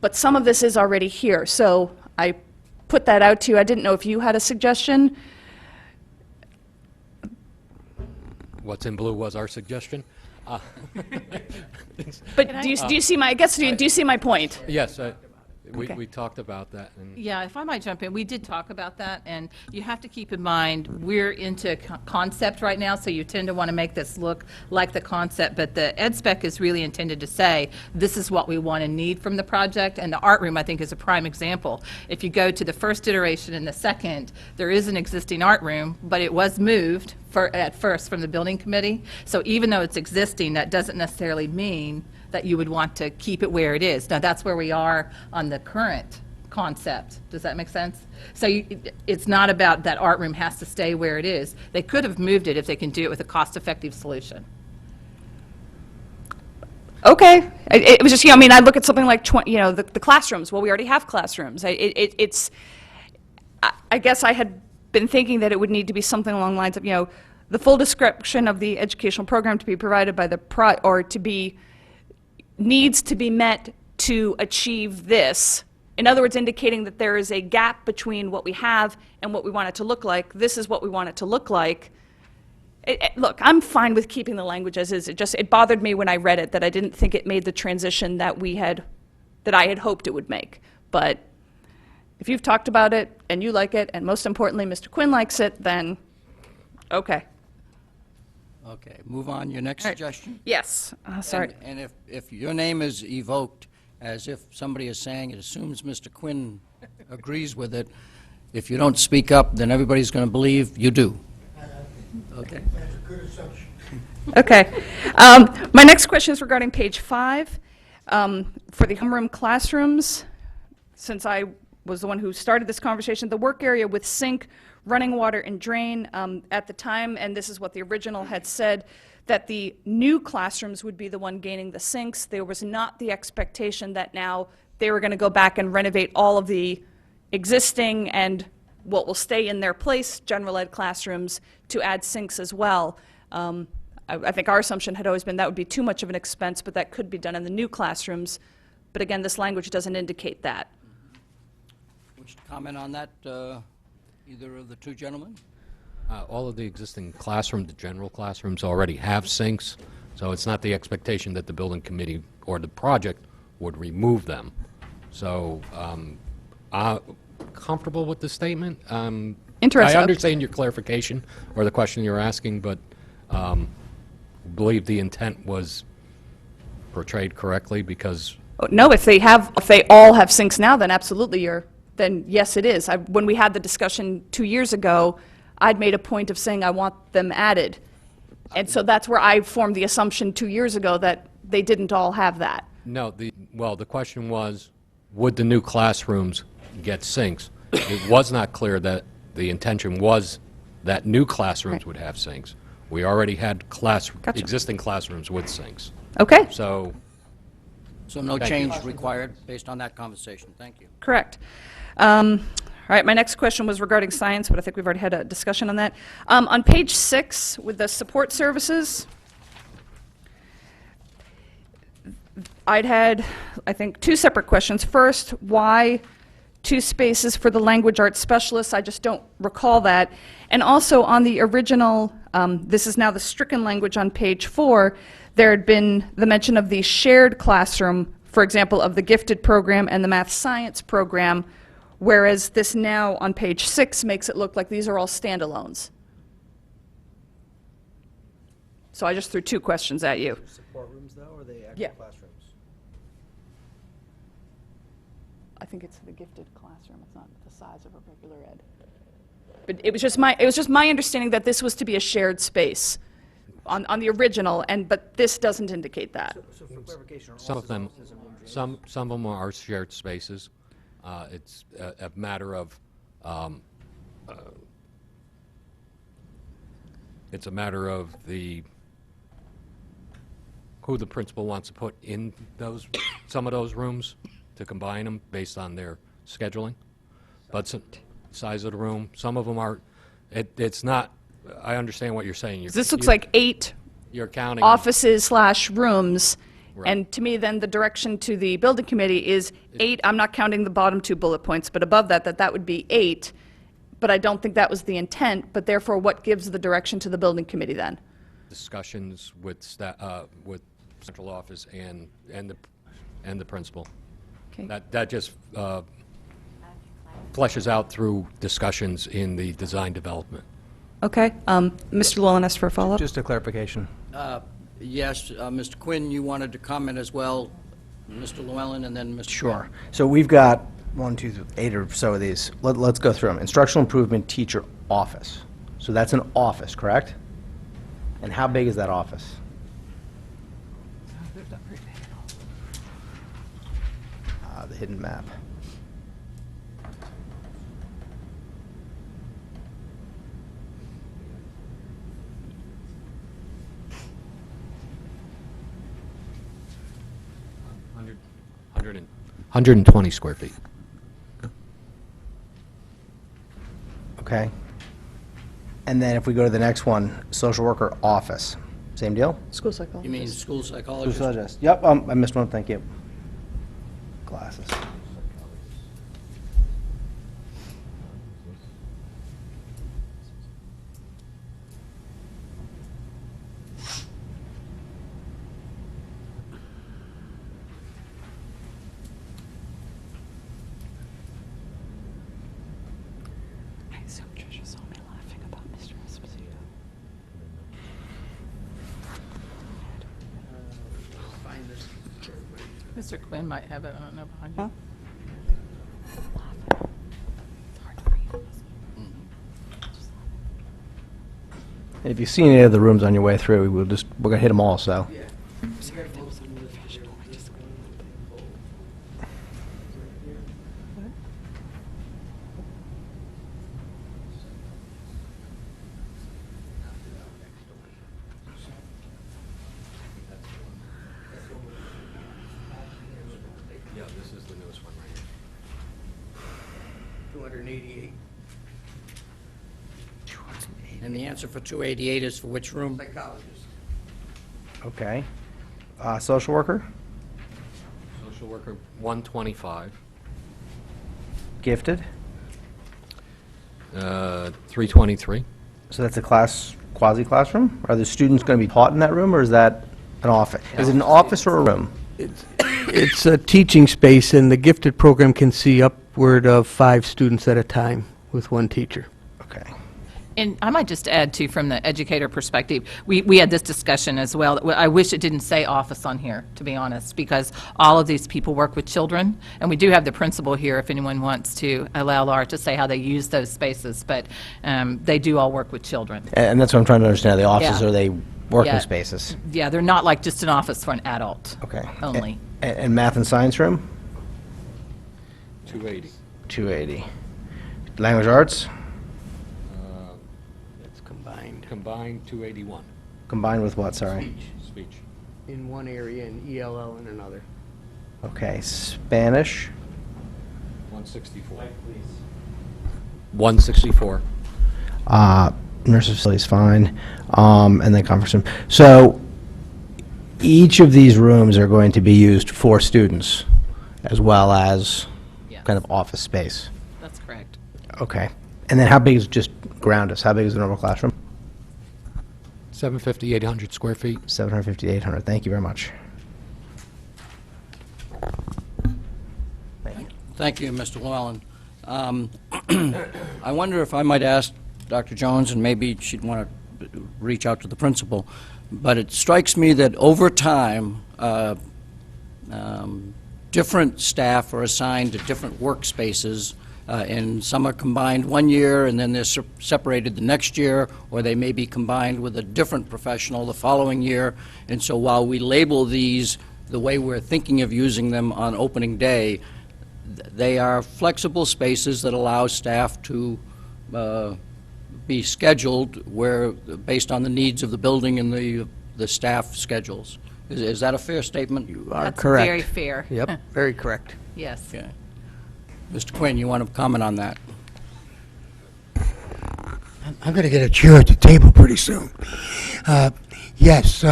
but some of this is already here. So I put that out to you. I didn't know if you had a suggestion. What's in blue was our suggestion. But do you see my, do you see my point? Yes, Okay. we talked about that. And Yeah, if I might jump in, we did talk about that, and you have to keep in mind, we're into concept right now, so you tend to want to make this look like the concept, but the ed spec is really intended to say, this is what we want and need from the project, and the art room, I think, is a prime example. If you go to the first iteration and the second, there is an existing art room, but it was moved at first from the building committee, so even though it's existing, that doesn't necessarily mean that you would want to keep it where it is. Now, that's where we are on the current concept. Does that make sense? So it's not about that art room has to stay where it is. They could have moved it if they can do it with a cost-effective solution. Okay. It was just, I look at something like, the classrooms. Well, we already have classrooms. I guess I had been thinking that it would need to be something along the lines of, the full description of the educational program to be provided by the needs to be met to achieve this. In other words, indicating that there is a gap between what we have and what we want it to look like. This is what we want it to look like. Look, I'm fine with keeping the language as is. It bothered me when I read it that I didn't think it made the transition that I had hoped it would make. But if you've talked about it and you like it, and most importantly, Mr. Quinn likes it, then okay. Okay, move on. Your next suggestion? Yes. Sorry. And if your name is evoked as if somebody is saying it assumes Mr. Quinn agrees with it, if you don't speak up, then everybody's going to believe you do. Okay. That's a good assumption. Okay. My next question is regarding page 5. For the homeroom classrooms, since I was the one who started this conversation, the work area with sink, running water, and drain at the time, and this is what the original had said, that the new classrooms would be the one gaining the sinks. There was not the expectation that now they were going to go back and renovate all of the existing and what will stay in their place general ed classrooms to add sinks as well. I think our assumption had always been that would be too much of an expense, but that could be done in the new classrooms. But again, this language doesn't indicate that. Wish to comment on that, either of the two gentlemen? all of the existing classrooms, the general classrooms, already have sinks, so it's not the expectation that the building committee or the project would remove them. So, comfortable with the statement. Interesting. I understand your clarification or the question you're asking, but believe the intent was portrayed correctly because. No, if they all have sinks now, then absolutely then yes, it is. When we had the discussion 2 years ago, I'd made a point of saying I want them added. And so that's where I formed the assumption 2 years ago that they didn't all have that. No, the question was, would the new classrooms get sinks? It was not clear that the intention was that new classrooms would have sinks. We already had existing classrooms with sinks. Okay. So no change required based on that conversation. Thank you. Correct. right, my next question was regarding science, but I think we've already had a discussion on that. On page 6, with the support services, I'd had, I think, 2 separate questions. First, why 2 spaces for the language arts specialists? I just don't recall that. And also on the original, this is now the stricken language on page 4, there had been the mention of the shared classroom, for example, of the gifted program and the math science program, whereas this now on page 6 makes it look like these are all standalones. So I just threw 2 questions at you. Support rooms, though, or are they Yeah. classrooms? I think it's the gifted classroom, it's not the size of a regular ed. But it was just my understanding that this was to be a shared space on the original, but this doesn't indicate that. So for clarification, are Some of them, offices and rooms- some of them are shared spaces. It's a matter of, it's a matter of who the principal wants to put in some of those rooms to combine them based on their scheduling. But size of the room, some of them are, it's not, I understand what you're saying. This looks like 8 You're counting. offices/rooms, Right. and to me, then the direction to the building committee is 8, I'm not counting the bottom 2 bullet points, but above that would be 8, but I don't think that was the intent, but therefore, what gives the direction to the building committee then? Discussions with with central office and the principal. Okay. That just fleshes out through discussions in the design development. Okay, Mr. Llewellyn asked for a follow-up? Just a clarification. Yes, Mr. Quinn, you wanted to comment as well, Mr. Llewellyn, and then Mr. Sure. So we've got 8 or so of these. Let's go through them. Instructional improvement teacher office. So that's an office, correct? And how big is that office? The hidden map. Hundred and 120 square feet. Okay. And then if we go to the next one, social worker office. Same deal? School psychologist. You mean school psychologist? Sociologist. Yep, I missed one, thank you. Glasses. So Tricia saw me laughing about Mr. Esposito. Mr. Quinn might have it, I don't know, behind you. Huh? And if you see any of the rooms on your way through, we're gonna hit them all, so. Yeah, this is the newest one right here. 288. And the answer for 288 is for which room? Psychologist. Okay. Social worker, Social worker, 125. gifted. 323. So that's a quasi-classroom? Are the students gonna be taught in that room, or is that an office? Is it an office or a room? It's a teaching space, and the gifted program can see upward of 5 students at a time with one teacher. Okay. And I might just add, too, from the educator perspective, we had this discussion as well. I wish it didn't say office on here, to be honest, because all of these people work with children, and we do have the principal here if anyone wants to allow Laura to say how they use those spaces, but they do all work with children. And that's what I'm trying to understand. Are they offices Yeah. or are they working Yeah. spaces? Yeah, they're not like just an office for an adult. Okay. Only. And math and science room? 280. 280. Language arts, It's combined Combined, 281. combined with what, sorry? Speech. in one area and ELL in another. Okay, Spanish, 164. 164. Nurses facility is fine, and then conference room. So each of these rooms are going to be used for students as well as Yes. kind of office space. That's correct. Okay. And then how big is, just ground us, how big is the normal classroom? 750, 800 square feet. 750 to 800. Thank you very much. Thank you, Mr. Llewellyn. I wonder if I might ask Dr. Jones, and maybe she'd want to reach out to the principal, but it strikes me that over time, different staff are assigned to different workspaces, and some are combined one year, and then they're separated the next year, or they may be combined with a different professional the following year. And so while we label these the way we're thinking of using them on opening day, they are flexible spaces that allow staff to be scheduled where, based on the needs of the building and the staff schedules. Is that a fair statement? You are That's correct. very fair. Yep, very correct. Yes. Okay. Mr. Quinn, you want to comment on that? I'm going to get a chair at the table pretty soon. Yes,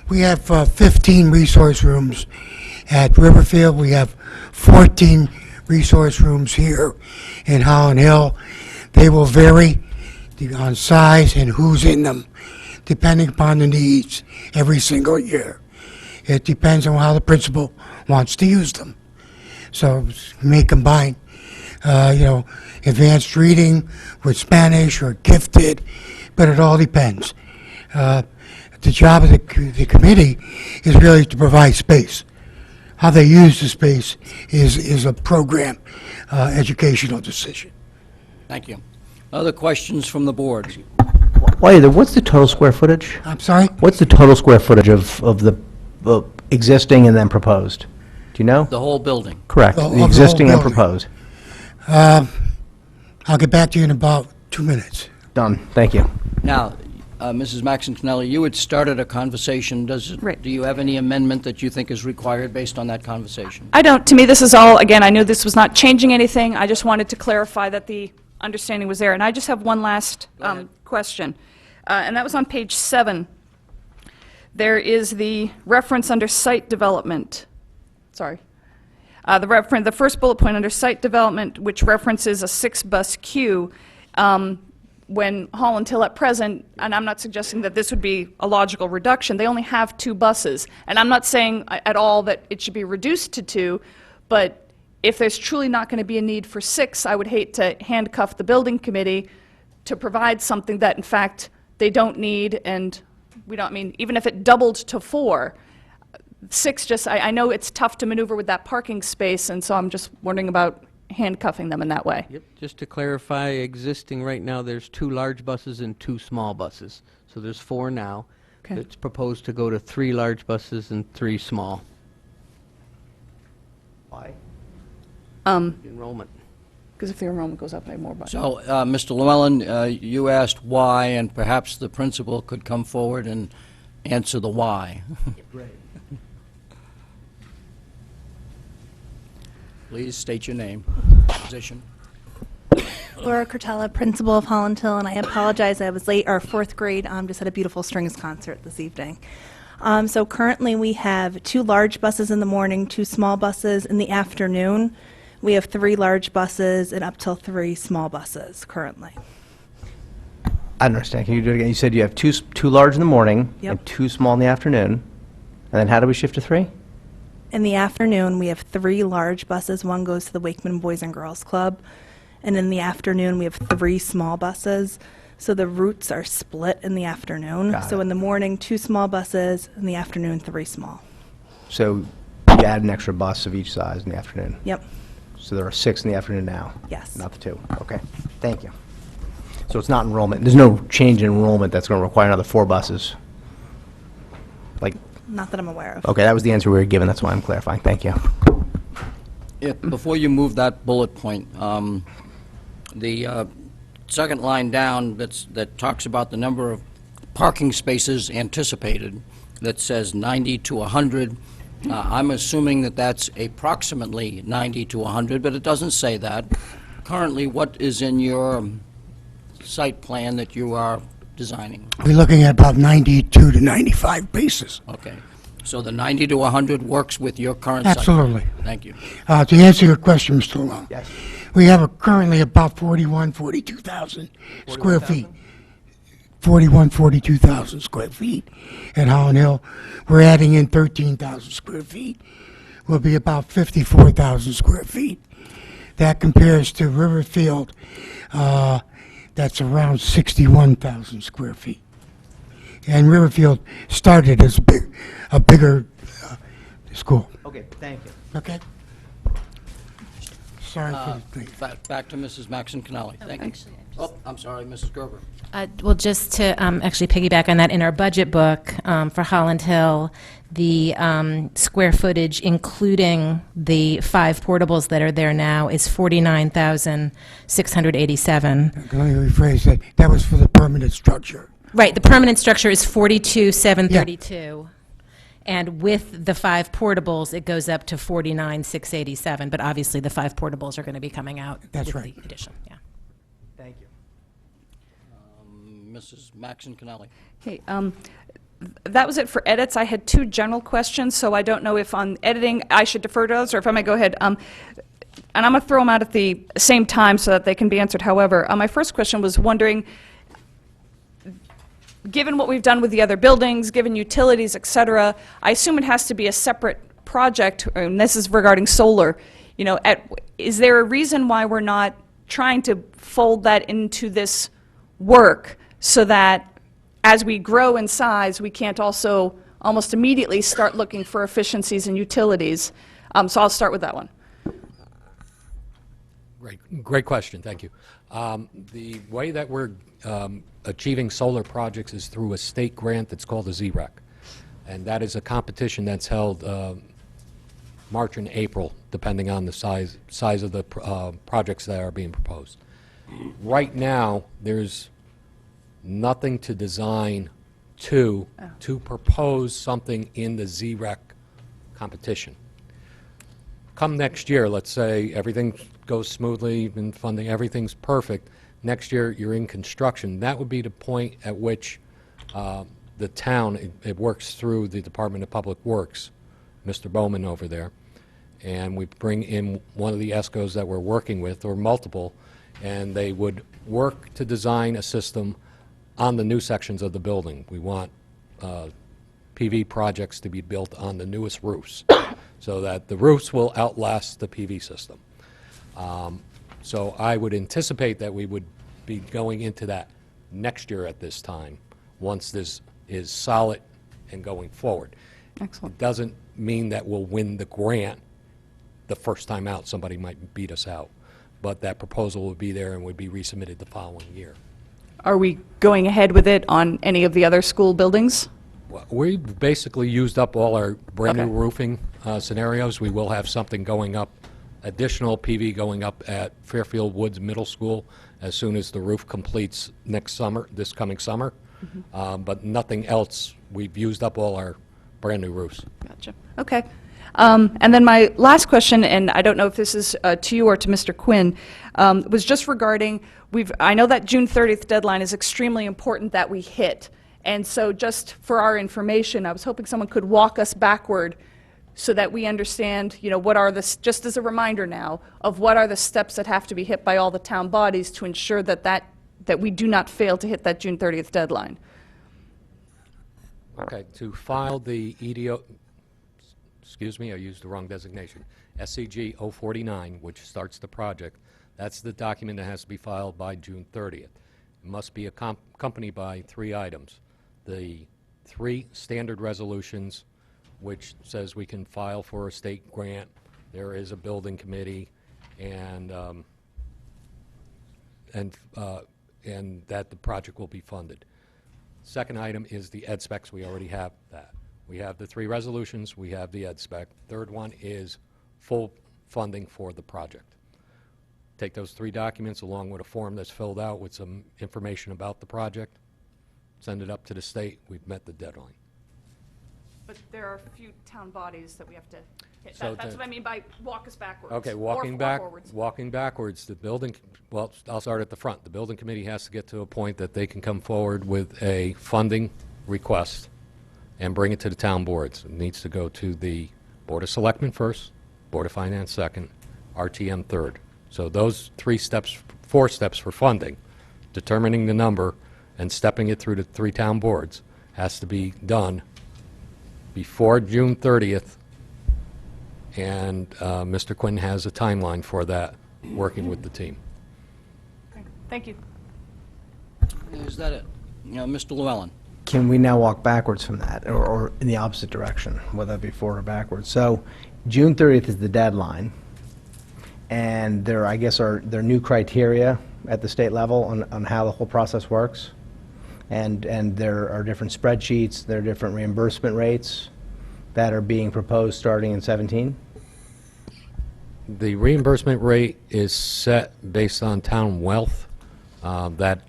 we have 15 resource rooms at Riverfield. We have 14 resource rooms here in Holland Hill. They will vary on size and who's in them, depending upon the needs every single year. It depends on how the principal wants to use them. So we may combine, advanced reading with Spanish or gifted, but it all depends. The job of the committee is really to provide space. How they use the space is a program, educational decision. Thank you. Other questions from the board? What's the total square footage? I'm sorry? What's the total square footage of the existing and then proposed? Do you know? The whole building? Correct. Of the The whole existing and building. proposed. I'll get back to you in about 2 minutes. Done. Thank you. Now, Mrs. Maxon-Connelly, you had started a conversation. Right. Do you have any amendment that you think is required based on that conversation? I don't. To me, this is all, again, I knew this was not changing anything. I just wanted to clarify that the understanding was there. And I just have one last question, and that was on page 7. There is the reference under site development. Sorry. The first bullet point under site development, which references a 6-bus queue. When Holland Hill at present, and I'm not suggesting that this would be a logical reduction, they only have 2 buses. And I'm not saying at all that it should be reduced to 2, but if there's truly not going to be a need for 6, I would hate to handcuff the building committee to provide something that, in fact, they don't need, and we don't, even if it doubled to 4, 6 just, I know it's tough to maneuver with that parking space, and so I'm just wondering about handcuffing them in that way. Yep, just to clarify, existing right now, there's 2 large buses and 2 small buses. So there's 4 now. Okay. It's proposed to go to 3 large buses and 3 small. Why? Enrollment. Because if the enrollment goes up, I have more buses. So, Mr. Llewellyn, you asked why, and perhaps the principal could come forward and answer the why. Please state your name, position. Laura Cortella, principal of Holland Hill, and I apologize I was late. Our 4th grade just had a beautiful strings concert this evening. So currently we have 2 large buses in the morning, 2 small buses in the afternoon. We have 3 large buses and up till 3 small buses currently. I don't understand. Can you do it again? You said you have 2 large in the morning Yep. and 2 small in the afternoon. And then how do we shift to 3? In the afternoon, we have 3 large buses. One goes to the Wakeman Boys and Girls Club. And in the afternoon, we have 3 small buses. So the routes are split in the afternoon. Got So it. in the morning, 2 small buses. In the afternoon, 3 small. So you add an extra bus of each size in the afternoon. Yep. So there are 6 in the afternoon now? Yes. Not the 2. Okay. Thank you. So it's not enrollment. There's no change in enrollment that's going to require another 4 buses? Like, Not that I'm aware of. okay, that was the answer we were given. That's why I'm clarifying. Thank you. Before you move that bullet point, the second line down that talks about the number of parking spaces anticipated, that says 90 to 100, I'm assuming that that's approximately 90 to 100, but it doesn't say that. currently, what is in your site plan that you are designing? We're looking at about 92 to 95 bases. Okay. So the 90 to 100 works with your current site? Absolutely. Thank you. To answer your question, Mr. Long. Yes. We have currently about 42,000 square feet. 42,000 square feet at Holland Hill. We're adding in 13,000 square feet. Will be about 54,000 square feet. That compares to Riverfield, that's around 61,000 square feet. And Riverfield started as a bigger school. Okay, thank you. Okay? Sorry for the thing. Back to Mrs. Maxon Connolly. Thank you. Oh, I'm sorry, Mrs. Gerber. Well, just to actually piggyback on that, in our budget book for Holland Hill, the square footage, including the 5 portables that are there now, is 49,687. Can I rephrase that? That was for the permanent structure. Right, the permanent structure is 42,732. And with the 5 portables, it goes up to 49,687. But obviously, the 5 portables are going to be coming out That's with right. the addition. Yeah. Thank you. Mrs. Maxon Connolly. Hey, that was it for edits. I had 2 general questions, so I don't know if on editing I should defer to those, or if I may go ahead. And I'm going to throw them out at the same time so that they can be answered. However, my first question was wondering, given what we've done with the other buildings, given utilities, et cetera, I assume it has to be a separate project, and this is regarding solar. You know, is there a reason why we're not trying to fold that into this work so that as we grow in size, we can't also almost immediately start looking for efficiencies in utilities? So I'll start with that one. Great question, thank you. The way that we're achieving solar projects is through a state grant that's called the ZREC. And that is a competition that's held March and April, depending on the size of the projects that are being proposed. Right now, there's nothing to design to propose something in the ZREC competition. Come next year, let's say everything goes smoothly and funding, everything's perfect. Next year, you're in construction. That would be the point at which the town, it works through the Department of Public Works, Mr. Bowman over there, and we bring in one of the ESCOs that we're working with, or multiple, and they would work to design a system on the new sections of the building. We want PV projects to be built on the newest roofs so that the roofs will outlast the PV system. So I would anticipate that we would be going into that next year at this time, once this is solid and going forward. Excellent. It doesn't mean that we'll win the grant the first time out. Somebody might beat us out. But that proposal would be there and would be resubmitted the following year. Are we going ahead with it on any of the other school buildings? Well, we've basically used up all our brand-new Okay. roofing scenarios. We will have something going up, additional PV going up at Fairfield Woods Middle School as soon as the roof completes next summer, this coming summer. But nothing else. We've used up all our brand-new roofs. Gotcha. Okay. And then my last question, and I don't know if this is to you or to Mr. Quinn, was just regarding, I know that June 30th deadline is extremely important that we hit. And so just for our information, I was hoping someone could walk us backward so that we understand, you know, what are the, just as a reminder now, of what are the steps that have to be hit by all the town bodies to ensure that we do not fail to hit that June 30th deadline. Okay, to file the EDO, excuse me, I used the wrong designation, SCG 049, which starts the project, that's the document that has to be filed by June 30th. It must be accompanied by 3 items. The 3 standard resolutions, which says we can file for a state grant, there is a building committee, and that the project will be funded. Second item is the ed specs. We already have that. We have the 3 resolutions. We have the ed spec. Third one is full funding for the project. Take those 3 documents along with a form that's filled out with some information about the project, send it up to the state. We've met the deadline. But there are a few town bodies that we have to... Okay, So that's to- what I mean by walk us backwards. Okay, Or walking back, forwards. walking backwards, the building, well, I'll start at the front. The building committee has to get to a point that they can come forward with a funding request and bring it to the town boards. It needs to go to the Board of Selectmen first, Board of Finance second, RTM third. So those 4 steps for funding, determining the number and stepping it through the 3 town boards, has to be done before June 30th. And Mr. Quinn has a timeline for that, working with the team. Thank you. Is that it? Mr. Llewellyn? Can we now walk backwards from that, or in the opposite direction, whether that be forward or backwards? So June 30th is the deadline, and there, I guess, are there new criteria at the state level on how the whole process works? And there are different spreadsheets, there are different reimbursement rates that are being proposed starting in 17? The reimbursement rate is set based on town wealth. That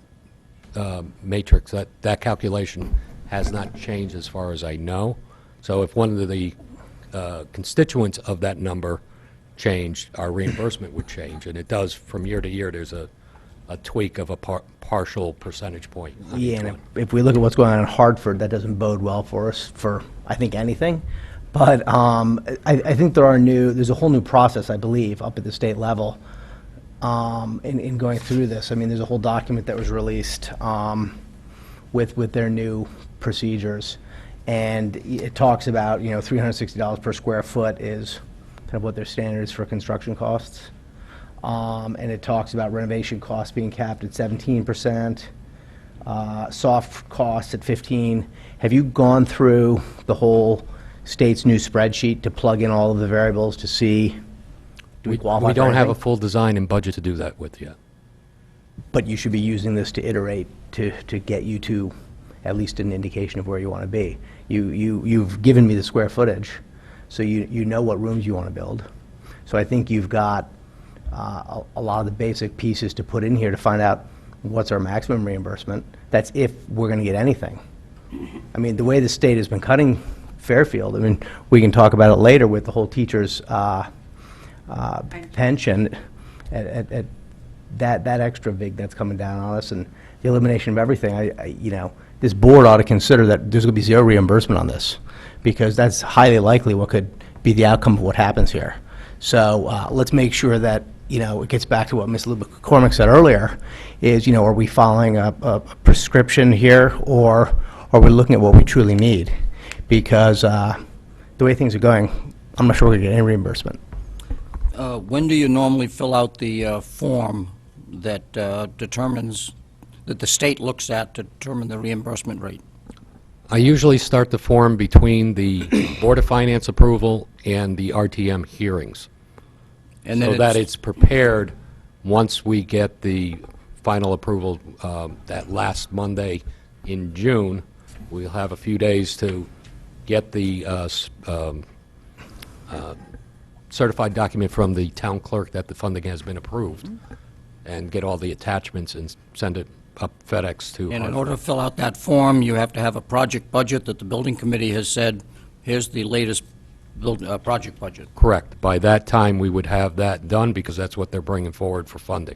matrix, that calculation has not changed as far as I know. So if one of the constituents of that number changed, our reimbursement would change. And it does from year to year. There's a tweak of a partial percentage point on each Yeah, and one. if we look at what's going on in Hartford, that doesn't bode well for us for, I think, anything. But I think there's a whole new process, I believe, up at the state level in going through this. I mean, there's a whole document that was released with their new procedures. And it talks about, $360 per square foot is kind of what their standards for construction costs. And it talks about renovation costs being capped at 17%, soft costs at 15%. Have you gone through the whole state's new spreadsheet to plug in all of the variables to see, do we qualify We for don't have a anything? full design and budget to do that with yet. But you should be using this to iterate, to get you to at least an indication of where you want to be. You've given me the square footage, so you know what rooms you want to build. So I think you've got a lot of the basic pieces to put in here to find out what's our maximum reimbursement. That's if we're going to get anything. I mean, the way the state has been cutting Fairfield, I mean, we can talk about it later with the whole teacher's pension at that extra vig that's coming down on us, and the elimination of everything. This board ought to consider that there's going to be zero reimbursement on this, because that's highly likely what could be the outcome of what happens here. So let's make sure that, it gets back to what Ms. Cormick said earlier, is, are we following a prescription here, or are we looking at what we truly need? Because the way things are going, I'm not sure we're going to get any reimbursement. When do you normally fill out the form that determines, that the state looks at to determine the reimbursement rate? I usually start the form between the Board of Finance approval and the RTM hearings, And then so that it's prepared once we get the final approval that last Monday in June. We'll have a few days to get the certified document from the town clerk that the funding has been approved, and get all the attachments and send it up FedEx to And in Hartford. order to fill out that form, you have to have a project budget that the building committee has said, here's the latest project budget. Correct. By that time, we would have that done, because that's what they're bringing forward for funding.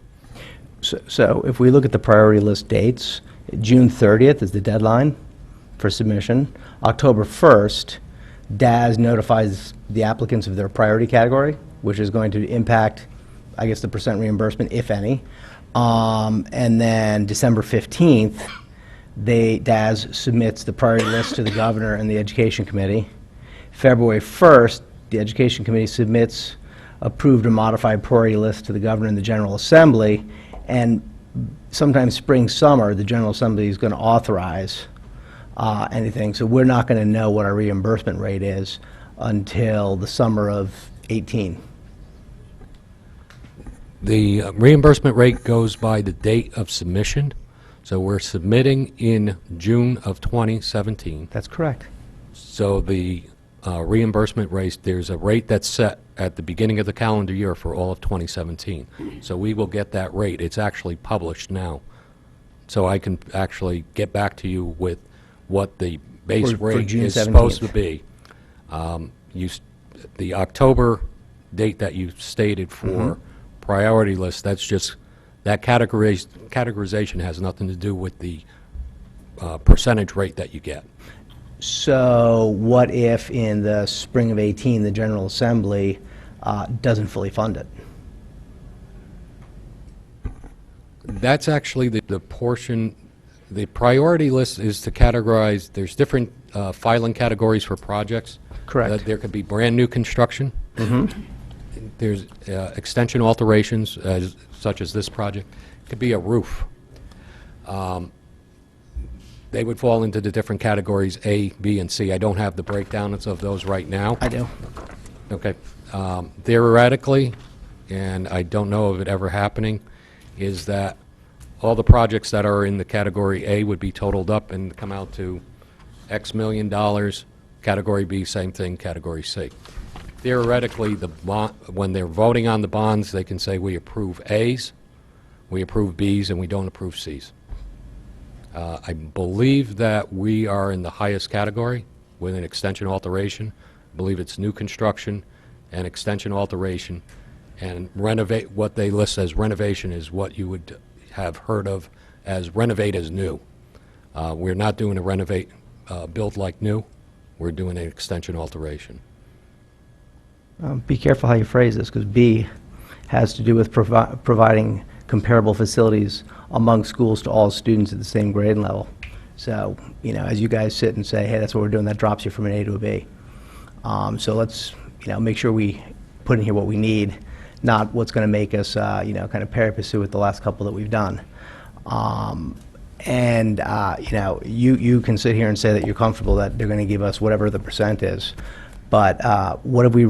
So if we look at the priority list dates, June 30th is the deadline for submission. October 1st, DAS notifies the applicants of their priority category, which is going to impact, I guess, the percent reimbursement, if any. And then December 15th, DAS submits the priority list to the governor and the Education Committee. February 1st, the Education Committee submits approved or modified priority list to the governor and the General Assembly, and sometime spring, summer, the General Assembly is going to authorize anything. So we're not going to know what our reimbursement rate is until the summer of 18. The reimbursement rate goes by the date of submission, so we're submitting in June of 2017. That's correct. So the reimbursement rate, there's a rate that's set at the beginning of the calendar year for all of 2017. So we will get that rate. It's actually published now. So I can actually get back to you with what the base For rate June is supposed 17th. to be. the October date that you stated for priority list, that's just, that categorization has nothing to do with the percentage rate that you get. So what if in the spring of 18, the General Assembly doesn't fully fund it? That's actually the portion, the priority list is to categorize, there's different filing categories for projects. Correct. There could be brand-new construction. There's extension alterations, such as this project. It could be a roof. They would fall into the different categories A, B, and C. I don't have the breakdowns of those right now. I do. Okay. Theoretically, and I don't know of it ever happening, is that all the projects that are in the category A would be totaled up and come out to X million dollars. Category B, same thing, category C. Theoretically, when they're voting on the bonds, they can say we approve A's, we approve B's, and we don't approve C's. I believe that we are in the highest category with an extension alteration. I believe it's new construction and extension alteration. And renovate, what they list as renovation is what you would have heard of as renovate as new. We're not doing a renovate, build like new. We're doing an extension alteration. Be careful how you phrase this, because B has to do with providing comparable facilities among schools to all students at the same grade level. So, you know, as you guys sit and say, hey, that's what we're doing, that drops you from an A to a B. So let's, you know, make sure we put in here what we need, not what's going to make us, you know, kind of pari passu with the last couple that we've done. You know, you can sit here and say that you're comfortable that they're going to give us whatever the percent is, but what have we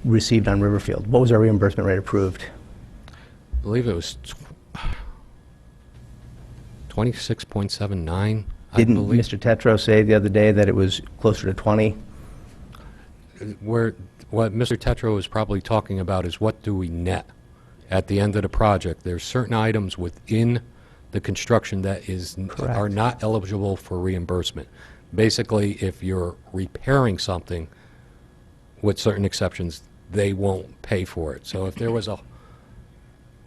received on Riverfield? What was our reimbursement rate approved? I believe it was 26.79, Didn't I believe. Mr. Tetro say the other day that it was closer to 20? What Mr. Tetro is probably talking about is what do we net at the end of the project. There's certain items within the construction that are not eligible for reimbursement. Basically, if you're repairing something, with certain exceptions, they won't pay for it. So if there was a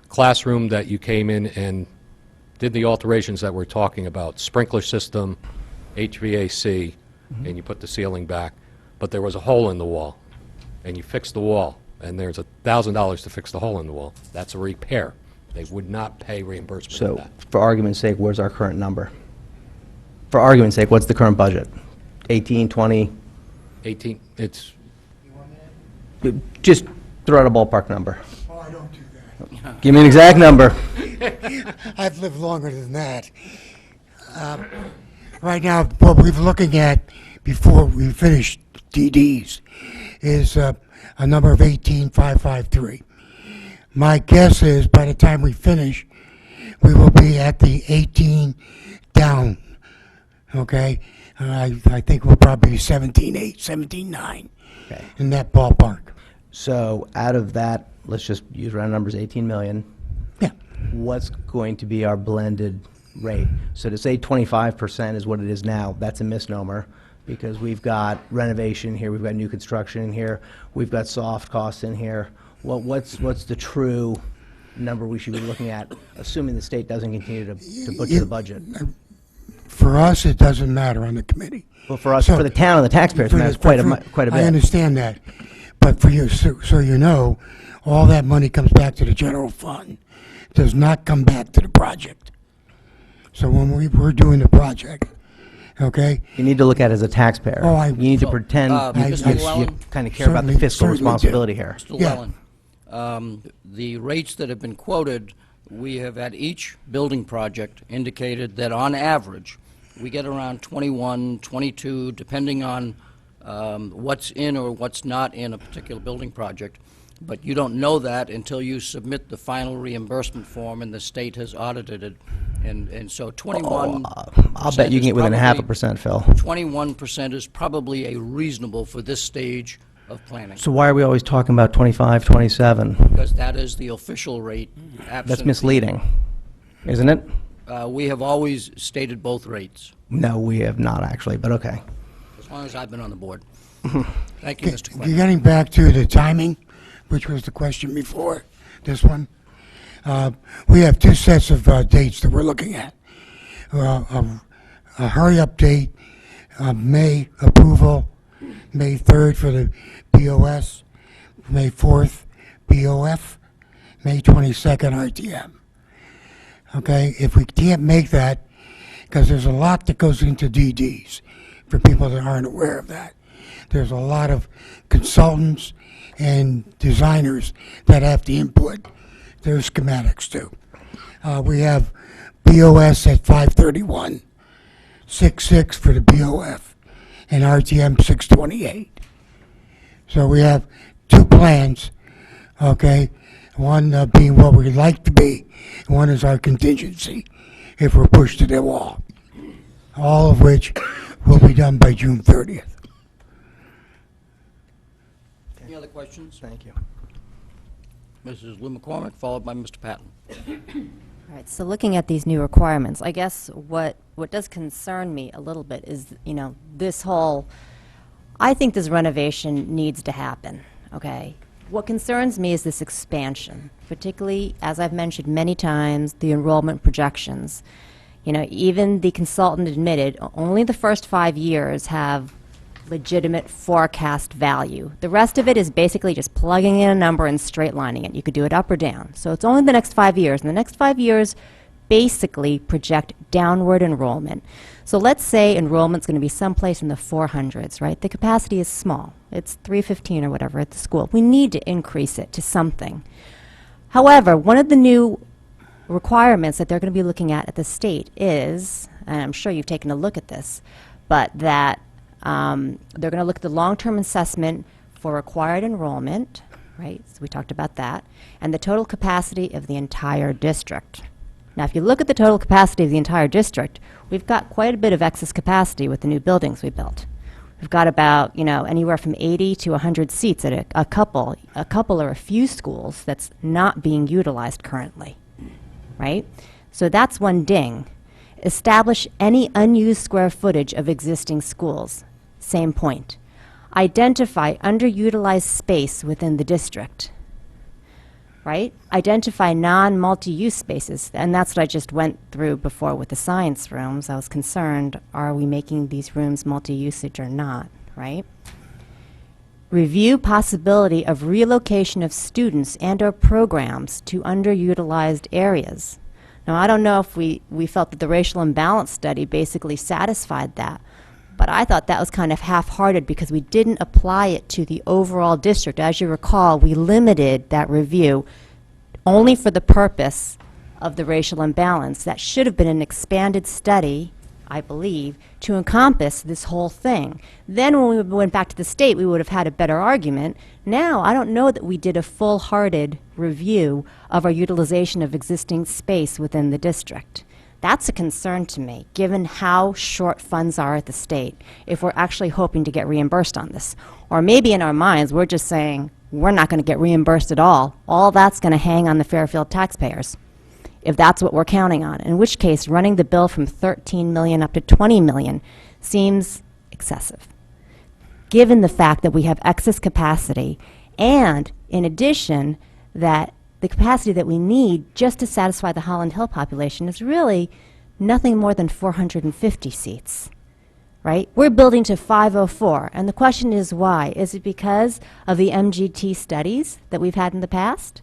classroom that you came in and did the alterations that we're talking about, sprinkler system, HVAC, and you put the ceiling back, but there was a hole in the wall, and you fixed the wall, and there's $1,000 to fix the hole in the wall, that's a repair. They would not pay reimbursement for So, that. for argument's sake, where's our current number? For argument's sake, what's the current budget? 18, 20? 18, it's, Just throw out a ballpark number. Oh, I don't do that. Give me an exact number. I've lived longer than that. Right now, what we're looking at before we finish DDs is a number of 18,553. My guess is by the time we finish, we will be at the 18 down, okay? I think we'll probably be 17.8, 17.9, Okay. in that ballpark. So out of that, let's just use round numbers, 18 million. Yeah. What's going to be our blended rate? So to say 25% is what it is now, that's a misnomer, because we've got renovation here, we've got new construction in here, we've got soft costs in here. What's the true number we should be looking at, assuming the state doesn't continue to butcher the budget? For us, it doesn't matter on the committee. Well, for us, So- for the town and the taxpayers, it matters quite a bit. I understand that, but for you, so you know, all that money comes back to the general fund, does not come back to the project. So when we're doing the project, okay? You need to look at it as a taxpayer. Oh, I- You need to pretend Mr. you Llewellyn? kind of care about the Certainly- fiscal certainly do. responsibility here. Mr. Yeah. Llewellyn, the rates that have been quoted, we have at each building project indicated that on average, we get around 21, 22, depending on what's in or what's not in a particular building project. But you don't know that until you submit the final reimbursement form and the state has audited it. And so 21. I'll bet you can get within a 0.5%, Phil. 21% is probably a reasonable for this stage of planning, So why are we always talking about 25, 27? because that is the official rate. That's absent- misleading, isn't it? We have always stated both rates, No, we have not actually, but okay. as long as I've been on the board. Thank you, Mr. Quinn. Getting back to the timing, which was the question before this one, we have two sets of dates that we're looking at. A hurry-up date, May approval, May 3rd for the BOS, May 4th BOF, May 22nd RTM. Okay, if we can't make that, because there's a lot that goes into DDs, for people that aren't aware of that. There's a lot of consultants and designers that have to input their schematics too. We have BOS at 531, 6/6 for the BOF, and RTM 628. So we have two plans, okay? One being what we'd like to be, and one is our contingency if we're pushed to the wall. All of which will be done by June 30th. Any other questions? Thank you. Mrs. Lou McCormick, followed by Mr. Patton. All right, so looking at these new requirements, I guess what does concern me a little bit is, you know, this whole, I think this renovation needs to happen, okay? What concerns me is this expansion, particularly, as I've mentioned many times, the enrollment projections. You know, even the consultant admitted only the first 5 years have legitimate forecast value. The rest of it is basically just plugging in a number and straight lining it. You could do it up or down. So it's only the next 5 years, and the next 5 years basically project downward enrollment. So let's say enrollment's going to be someplace in the 400s, right? The capacity is small. It's 315 or whatever at the school. We need to increase it to something. However, one of the new requirements that they're going to be looking at the state is, and I'm sure you've taken a look at this, but that they're going to look at the long-term assessment for required enrollment, right? So we talked about that, and the total capacity of the entire district. Now, if you look at the total capacity of the entire district, we've got quite a bit of excess capacity with the new buildings we built. We've got about, you know, anywhere from 80 to 100 seats at a couple or a few schools that's not being utilized currently, right? So that's one ding. Establish any unused square footage of existing schools. Same point. Identify underutilized space within the district, right? Identify non-multi-use spaces, and that's what I just went through before with the science rooms. I was concerned, are we making these rooms multi-usage or not, right? Review possibility of relocation of students and/or programs to underutilized areas. Now, I don't know if we felt that the racial imbalance study basically satisfied that, but I thought that was kind of half-hearted because we didn't apply it to the overall district. As you recall, we limited that review only for the purpose of the racial imbalance. That should have been an expanded study, I believe, to encompass this whole thing. Then when we went back to the state, we would have had a better argument. Now, I don't know that we did a full-hearted review of our utilization of existing space within the district. That's a concern to me, given how short funds are at the state, if we're actually hoping to get reimbursed on this. Or maybe in our minds, we're just saying, we're not going to get reimbursed at all. All that's going to hang on the Fairfield taxpayers, if that's what we're counting on, in which case running the bill from 13 million up to 20 million seems excessive, given the fact that we have excess capacity, and in addition, that the capacity that we need just to satisfy the Holland Hill population is really nothing more than 450 seats, right? We're building to 504, and the question is why? Is it because of the MGT studies that we've had in the past?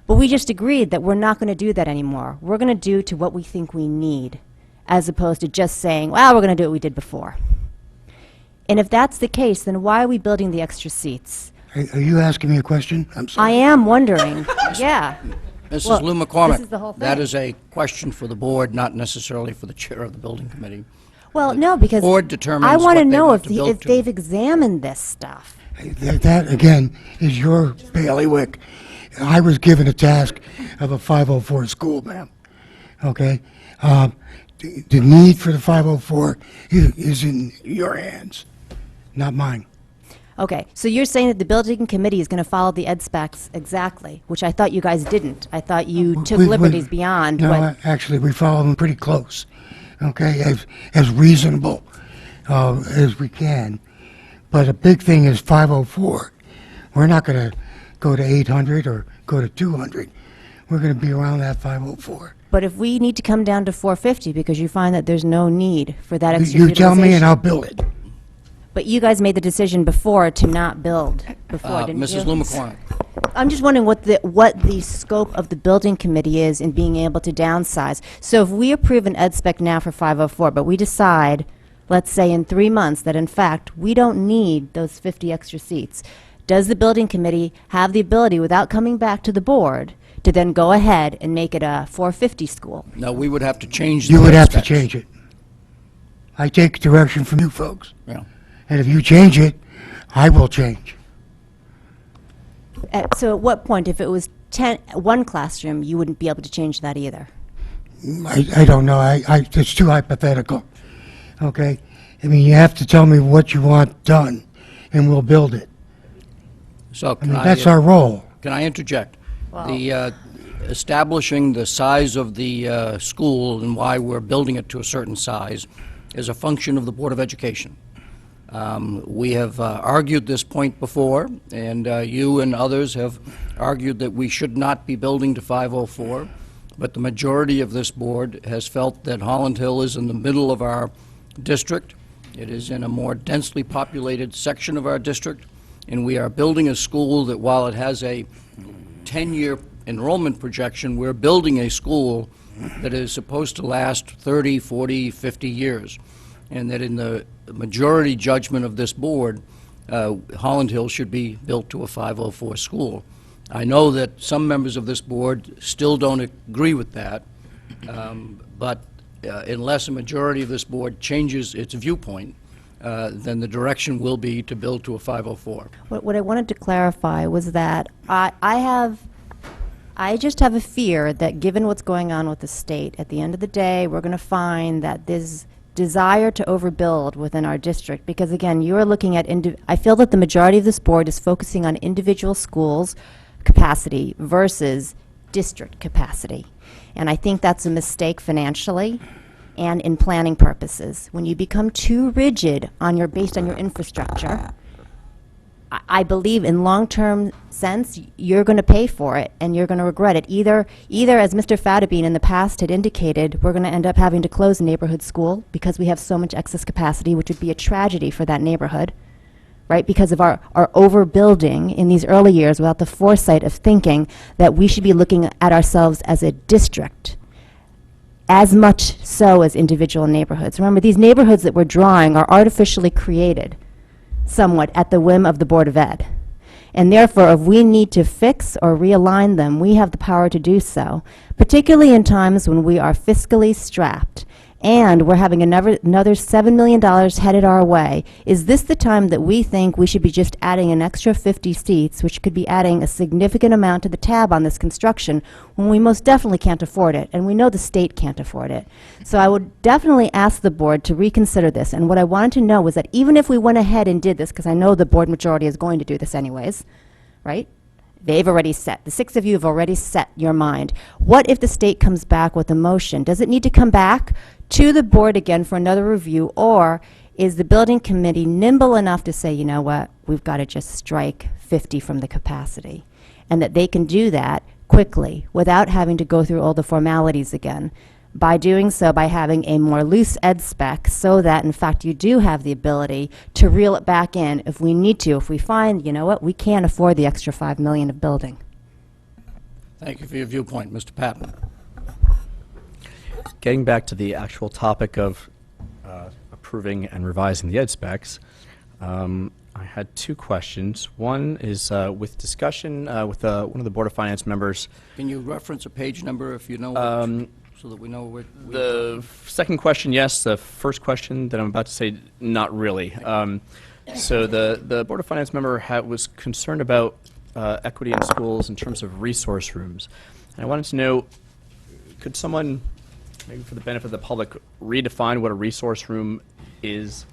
But we just agreed that we're not going to do that anymore. We're going to do to what we think we need, as opposed to just saying, well, we're going to do what we did before. And if that's the case, then why are we building the extra seats? Are you asking me a question? I'm sorry. I am wondering, yeah. Mrs. Well, Lou McCormick, this is the whole that thing. is a question for the board, not necessarily for the chair of the building committee. Well, no, because board determines I want to what they know want if, to build if to. they've examined this stuff. That, again, is your bailiwick. I was given a task of a 504 school, ma'am. Okay? The need for the 504 is in your hands, not mine. Okay, so you're saying that the building committee is going to follow the ed specs exactly, which I thought you guys didn't. I thought you took liberties beyond No, what... actually, we follow them pretty close, okay, as reasonable as we can. But a big thing is 504. We're not going to go to 800 or go to 200. We're going to be around that 504. But if we need to come down to 450 because you find that there's no need for that extra You tell me and utilization- I'll build it. But you guys made the decision before to not build before, didn't you? Mrs. Lou McCormick. I'm just wondering what the scope of the building committee is in being able to downsize. So if we approve an ed spec now for 504, but we decide, let's say in 3 months, that in fact, we don't need those 50 extra seats, does the building committee have the ability, without coming back to the board, to then go ahead and make it a 450 school? No, we would have to change. You the would have to specs. change it. I take direction from you folks. Yeah. And if you change it, I will change. So at what point, if it was one classroom, you wouldn't be able to change that either? I don't know. It's too hypothetical. Okay? I mean, you have to tell me what you want done, and we'll build it. So I can mean, that's our role. Can I interject? The establishing the size of the school and why we're building it to a certain size is a function of the Board of Education. We have argued this point before, and you and others have argued that we should not be building to 504, but the majority of this board has felt that Holland Hill is in the middle of our district. It is in a more densely populated section of our district, and we are building a school that, while it has a 10-year enrollment projection, we're building a school that is supposed to last 30, 40, 50 years, and that in the majority judgment of this board, Holland Hill should be built to a 504 school. I know that some members of this board still don't agree with that, but unless a majority of this board changes its viewpoint, then the direction will be to build to a 504. What I wanted to clarify was that I just have a fear that given what's going on with the state, at the end of the day, we're going to find that there's desire to overbuild within our district, because again, you're looking at, I feel that the majority of this board is focusing on individual schools' capacity versus district capacity. And I think that's a mistake financially and in planning purposes. When you become too rigid based on your infrastructure, I believe in long-term sense, you're going to pay for it and you're going to regret it. Either as Mr. Fadabine in the past had indicated, we're going to end up having to close a neighborhood school because we have so much excess capacity, which would be a tragedy for that neighborhood, right? Because of our overbuilding in these early years without the foresight of thinking that we should be looking at ourselves as a district, as much so as individual neighborhoods. Remember, these neighborhoods that we're drawing are artificially created somewhat at the whim of the Board of Ed. And therefore, if we need to fix or realign them, we have the power to do so, particularly in times when we are fiscally strapped and we're having another $7 million headed our way. Is this the time that we think we should be just adding an extra 50 seats, which could be adding a significant amount to the tab on this construction, when we most definitely can't afford it, and we know the state can't afford it? So I would definitely ask the board to reconsider this. And what I wanted to know was that even if we went ahead and did this, because I know the board majority is going to do this anyways, right? They've already set, the 6 of you have already set your mind. What if the state comes back with a motion? Does it need to come back to the board again for another review, or is the building committee nimble enough to say, you know what, we've got to just strike 50 from the capacity, and that they can do that quickly without having to go through all the formalities again? By doing so, by having a more loose ed spec, so that in fact you do have the ability to reel it back in if we need to, if we find, you know what, we can't afford the extra $5 million of building. Thank you for your viewpoint, Mr. Patton. Getting back to the actual topic of approving and revising the ed specs, I had 2 questions. One is with discussion with one of the Board of Finance members. Can you reference a page number if you know so that we know where? The second question, yes. The first question that I'm about to say, not really. So the Board of Finance member was concerned about equity in schools in terms of resource rooms. And I wanted to know, could someone, maybe for the benefit of the public, redefine what a resource room is?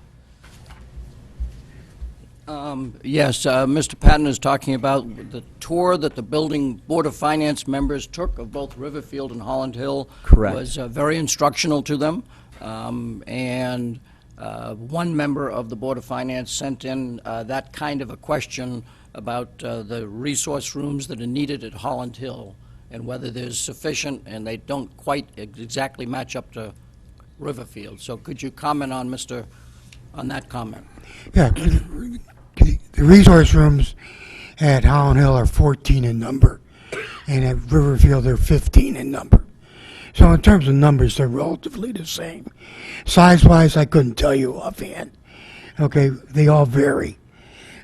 Yes, Mr. Patton is talking about the tour that the building Board of Finance members took of both Riverfield and Holland Hill. Correct. Was very instructional to them, and one member of the Board of Finance sent in that kind of a question about the resource rooms that are needed at Holland Hill and whether there's sufficient, and they don't quite exactly match up to Riverfield. So could you comment on that comment? Yeah, the resource rooms at Holland Hill are 14 in number, and at Riverfield they're 15 in number. So in terms of numbers, they're relatively the same. Size-wise, I couldn't tell you offhand. Okay, they all vary.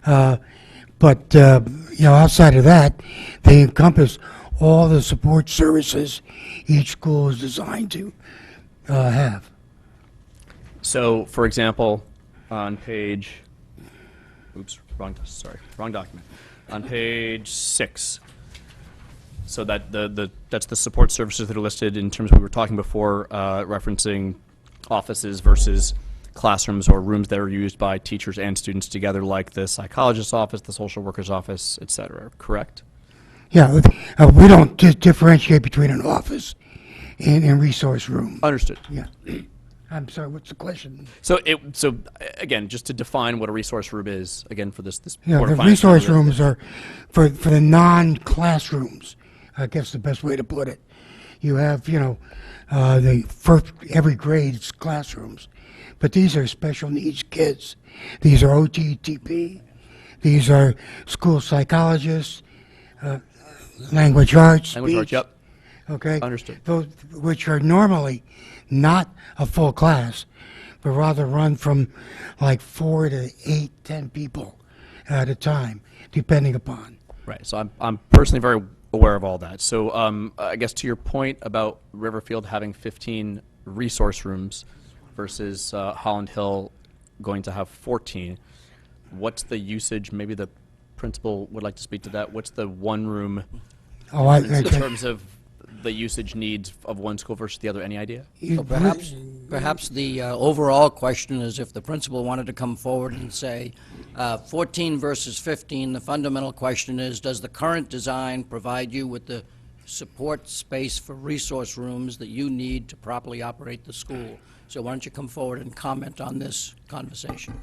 But outside of that, they encompass all the support services each school is designed to have. So, for example, on page, wrong document. On page 6, so that that's the support services that are listed in terms of we were talking before, referencing offices versus classrooms or rooms that are used by teachers and students together, like the psychologist's office, the social worker's office, etc. Correct? Yeah, we don't differentiate between an office and a resource room. Understood. Yeah. I'm sorry, what's the question? So again, just to define what a resource room is, again, for this Yeah, Board the of Finance resource member, rooms are for the non-classrooms, I guess the best way to put it. You have, the first, every grade's classrooms, but these are special needs kids. These are OTTP. These are school psychologists, language arts, Language arts, speech, yep. Okay? Understood. Those, which are normally not a full class, but rather run from like 4 to 8, 10 people at a time, depending upon. Right. So I'm personally very aware of all that. So I guess to your point about Riverfield having 15 resource rooms versus Holland Hill going to have 14, what's the usage? Maybe the principal would like to speak to that. What's the one room in terms of the usage needs of one school versus the other? Any idea? So perhaps the overall question is, if the principal wanted to come forward and say 14 versus 15, the fundamental question is, does the current design provide you with the support space for resource rooms that you need to properly operate the school? So why don't you come forward and comment on this conversation?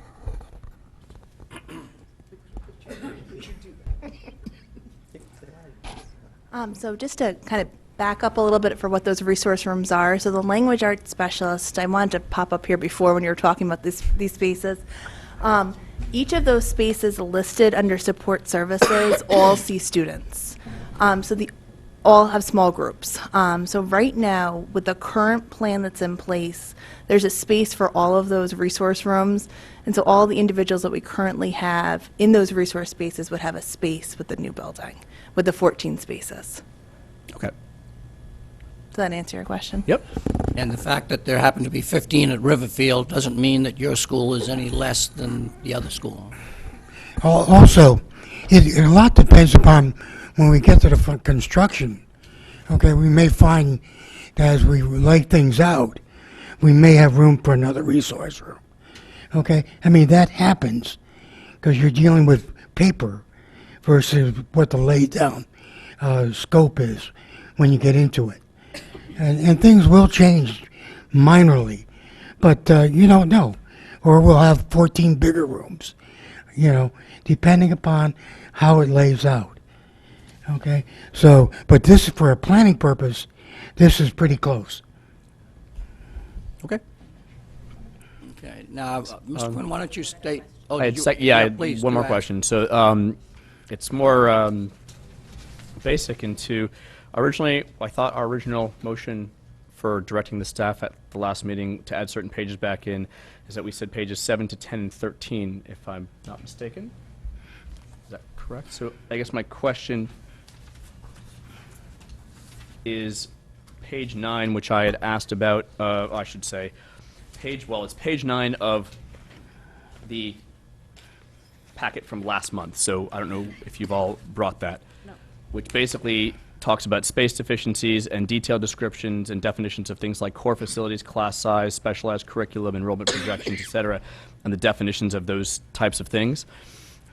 So just to kind of back up a little bit for what those resource rooms are. So the language arts specialist, I wanted to pop up here before when you were talking about these spaces. Each of those spaces listed under support services all see students. So the all have small groups. So right now, with the current plan that's in place, there's a space for all of those resource rooms. And so all the individuals that we currently have in those resource spaces would have a space with the new building, with the 14 spaces. Okay. Does that answer your question? Yep. And the fact that there happen to be 15 at Riverfield doesn't mean that your school is any less than the other school. Also, a lot depends upon when we get to the construction. Okay, we may find that as we lay things out, we may have room for another resource room. Okay, I mean, that happens because you're dealing with paper versus what the laid down scope is when you get into it. And things will change minorly, but you don't know. Or we'll have 14 bigger rooms, depending upon how it lays out. Okay, so, but this, for a planning purpose, this is pretty close. Okay. Okay, now, Mr. Quinn, why don't you state? Oh, I had did you- I had please, one go more ahead. question. So it's more basic into, originally, I thought our original motion for directing the staff at the last meeting to add certain pages back in is that we said pages 7 to 10 and 13, if I'm not mistaken. Is that correct? So I guess my question is page 9, which I had asked about, I should say, it's page 9 of the packet from last month. So I don't know if you've all brought that. No. Which basically talks about space deficiencies and detailed descriptions and definitions of things like core facilities, class size, specialized curriculum, enrollment projections, et cetera, and the definitions of those types of things.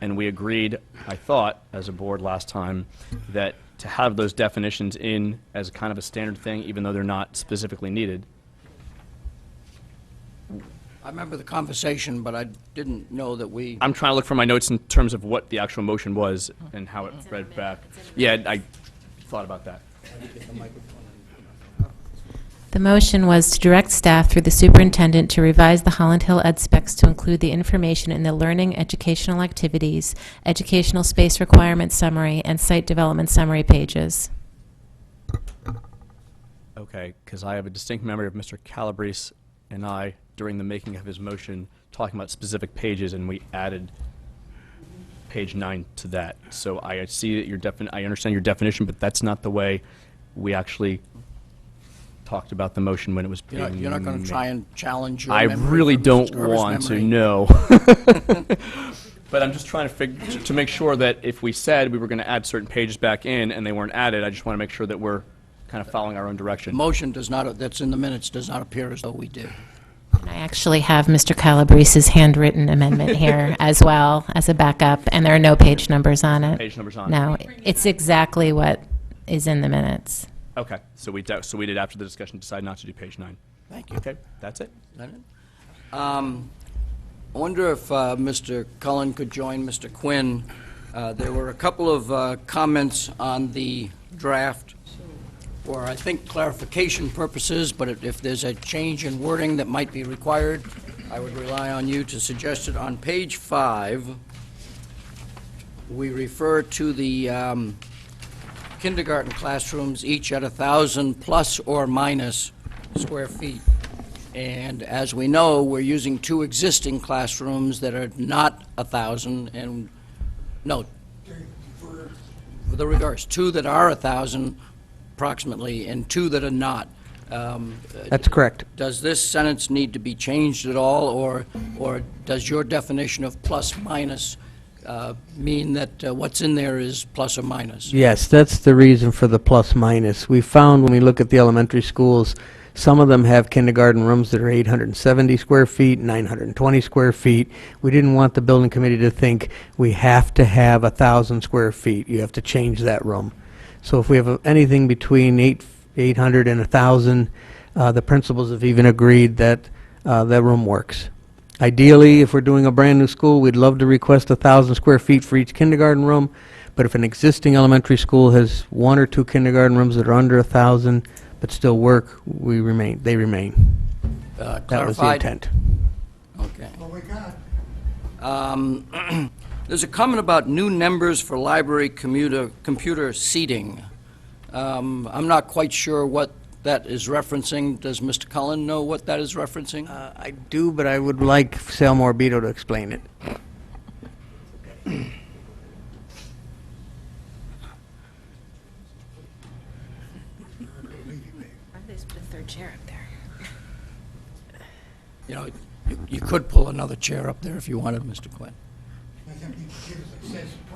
And we agreed, I thought, as a board last time, that to have those definitions in as kind of a standard thing, even though they're not specifically needed, I remember the conversation, but I didn't know that we... I'm trying to look for my notes in terms of what the actual motion was and how it read back. Yeah, I thought about that. The motion was to direct staff through the superintendent to revise the Holland Hill Ed specs to include the information in the learning, educational activities, educational space requirement summary, and site development summary pages. Okay, because I have a distinct memory of Mr. Calabrese and I, during the making of his motion, talking about specific pages, and we added page 9 to that. So I see that I understand your definition, but that's not the way we actually talked about the motion when it was being You're not going to made. try and challenge your I memory really from Mr. don't Gerber's want to, memory? no. But I'm just trying to make sure that if we said we were going to add certain pages back in and they weren't added, I just want to make sure that we're kind of following our own direction. The motion does not, that's in the minutes, does not appear as though we did. And I actually have Mr. Calabrese's handwritten amendment here as well as a backup, and there are no page numbers on it. Page numbers on it. No, it's exactly what is in the minutes. Okay, so we did after the discussion decide not to do page 9. Thank you. Okay, that's it. I wonder if Mr. Cullen could join Mr. Quinn. There were a couple of comments on the draft for, I think, clarification purposes, but if there's a change in wording that might be required, I would rely on you to suggest it. On page 5, we refer to the kindergarten classrooms, each at 1,000 plus or minus square feet. And as we know, we're using 2 existing classrooms that are not 1,000, and, no, the reverse, 2 that are 1,000 approximately, and 2 that are not. That's correct. Does this sentence need to be changed at all, or does your definition of plus minus mean that what's in there is plus or minus? Yes, that's the reason for the plus minus. We found when we look at the elementary schools, some of them have kindergarten rooms that are 870 square feet, 920 square feet. We didn't want the building committee to think we have to have 1,000 square feet. You have to change that room. So if we have anything between 800 and 1,000, the principals have even agreed that that room works. Ideally, if we're doing a brand new school, we'd love to request 1,000 square feet for each kindergarten room. But if an existing elementary school has 1 or 2 kindergarten rooms that are under 1,000 but still work, they remain. That was the Clarified? intent. Okay. What we got? There's a comment about new numbers for library computer seating. I'm not quite sure what that is referencing. Does Mr. Cullen know what that is referencing? I do, but I would like Sal Morbido to explain it. You know, you could pull another chair up there if you wanted, Mr. Quinn. I think you give us a sense of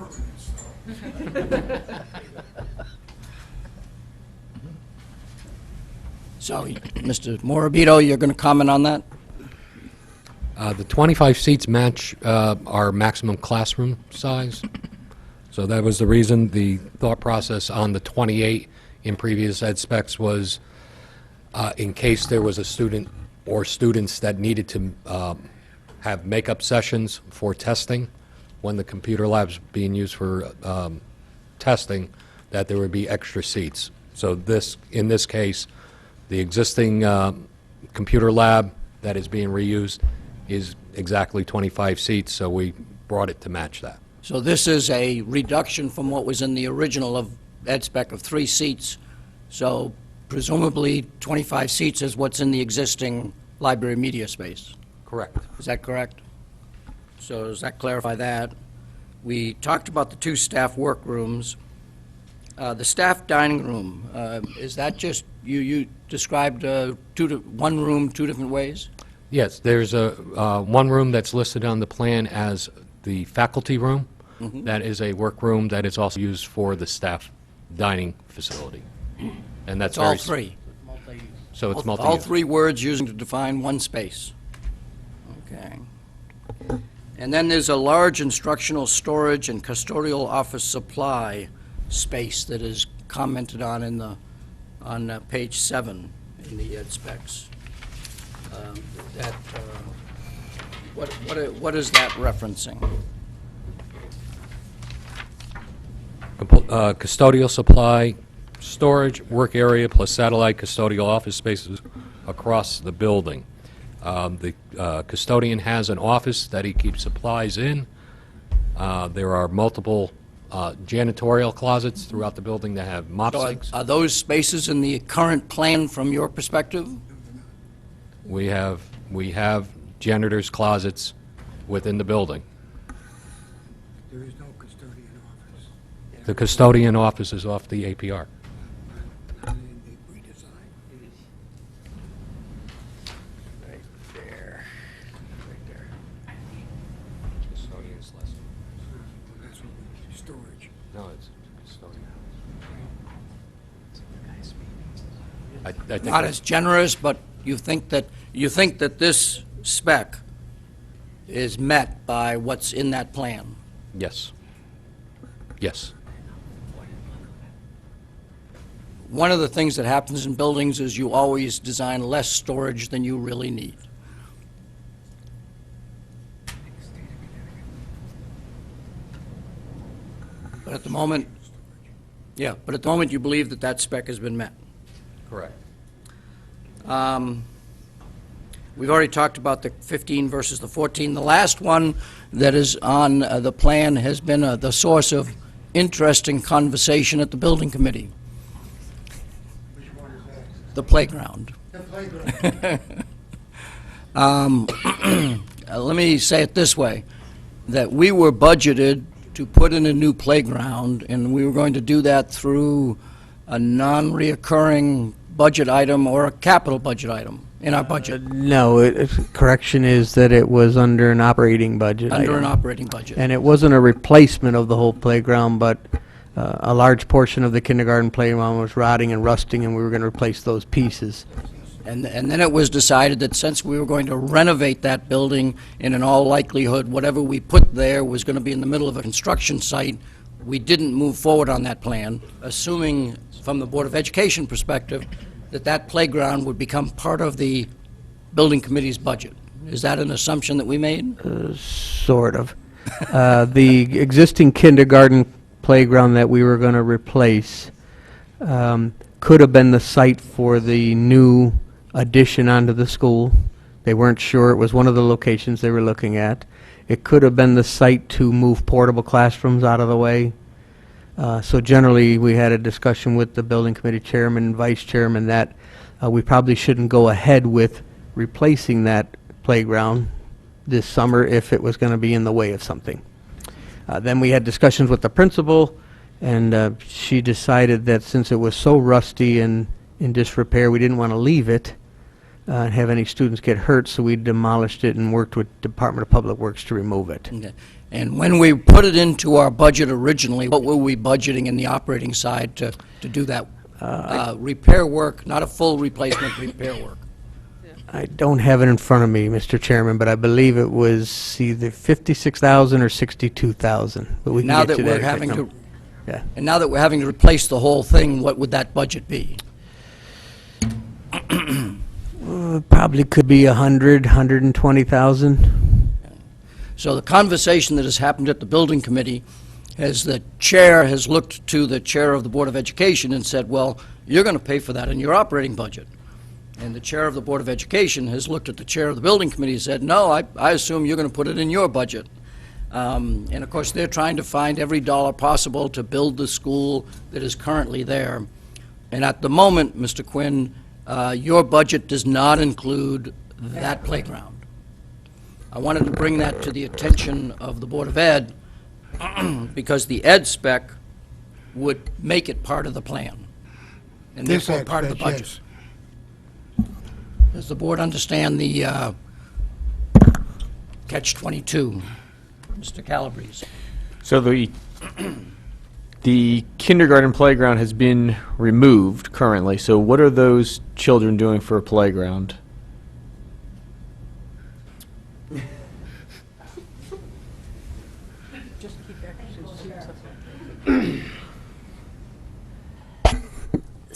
permanence, So, Mr. Morabito, you're going to comment on that? The 25 seats match our maximum classroom size. So that was the reason. The thought process on the 28 in previous ed specs was in case there was a student or students that needed to have makeup sessions for testing when the computer lab's being used for testing, that there would be extra seats. So in this case, the existing computer lab that is being reused is exactly 25 seats, so we brought it to match that. So this is a reduction from what was in the original of ed spec of 3 seats. So presumably 25 seats is what's in the existing library media space. Correct. Is that correct? So does that clarify that? We talked about the 2 staff workrooms. The staff dining room, is that just, you described 1 room 2 different ways? Yes, there's one room that's listed on the plan as the faculty room. Mhm. That is a workroom that is also used for the staff dining facility. And that's It's all very 3? So it's All multi-use. 3 words using to define 1 space. Okay. And then there's a large instructional storage and custodial office supply space that is commented on on page 7 in the ed specs. That What is that referencing? Custodial supply, storage, work area, plus satellite custodial office spaces across the building. The custodian has an office that he keeps supplies in. There are multiple janitorial closets throughout the building that have mop So sinks. are those spaces in the current plan from your perspective? We have janitor's closets within the building. There is no custodian office. The custodian office is off the APR. They redesigned. Right there. Custodian's less. That's what we, storage. No, it's custodian. I think Not as generous, but you think that this spec is met by what's in that plan? yes. Yes. One of the things that happens in buildings is you always design less storage than you really need. But at the moment, you believe that that spec has been met. Correct. We've already talked about the 15 versus the 14. The last one that is on the plan has been the source of interesting conversation at the building committee. Which one is that? The playground. The playground. Let me say it this way, that we were budgeted to put in a new playground, and we were going to do that through a non-reoccurring budget item or a capital budget item in our budget, No, correction is that it was under an operating budget under an item. operating budget. And it wasn't a replacement of the whole playground, but a large portion of the kindergarten playground was rotting and rusting, and we were going to replace those pieces. And then it was decided that since we were going to renovate that building, and in all likelihood, whatever we put there was going to be in the middle of a construction site, we didn't move forward on that plan, assuming, from the Board of Education perspective, that that playground would become part of the building committee's budget. Is that an assumption that we made? Sort of. The existing kindergarten playground that we were going to replace could have been the site for the new addition onto the school. They weren't sure. It was one of the locations they were looking at. It could have been the site to move portable classrooms out of the way. So generally, we had a discussion with the building committee chairman and vice chairman that we probably shouldn't go ahead with replacing that playground this summer if it was going to be in the way of something. Then we had discussions with the principal, and she decided that since it was so rusty and in disrepair, we didn't want to leave it and have any students get hurt, so we demolished it and worked with Department of Public Works to remove it. Okay. And when we put it into our budget originally, what were we budgeting in the operating side to do that repair work, not a full replacement, repair work? I don't have it in front of me, Mr. Chairman, but I believe it was either 56,000 or 62,000. But we can Now get that you we're exact having number. to, Yeah. and now that we're having to replace the whole thing, what would that budget be? Probably could be 120,000. So the conversation that has happened at the building committee is the chair has looked to the chair of the Board of Education and said, well, you're going to pay for that in your operating budget. And the chair of the Board of Education has looked at the chair of the building committee and said, no, I assume you're going to put it in your budget. And of course, they're trying to find every dollar possible to build the school that is currently there. And at the moment, Mr. Quinn, your budget does not include that playground. I wanted to bring that to the attention of the Board of Ed because the ed spec would make it part of the plan and This therefore part of the aspect, budget. yes. Does the board understand the catch-22? Mr. Calabrese? So the kindergarten playground has been removed currently. So what are those children doing for a playground?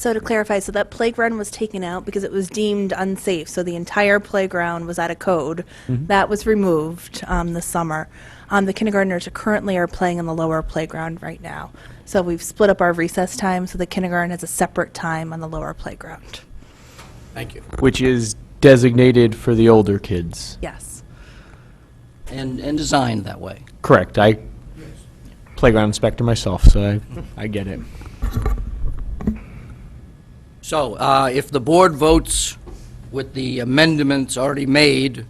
So to clarify, so that playground was taken out because it was deemed unsafe. So the entire playground was out of code. That was removed this summer. The kindergartners currently are playing in the lower playground right now. So we've split up our recess time, so the kindergarten has a separate time on the lower playground. Thank you. Which is designated for the older kids. Yes. And designed that way. Correct. I playground inspector myself, so I get it. So, if the board votes with the amendments already made,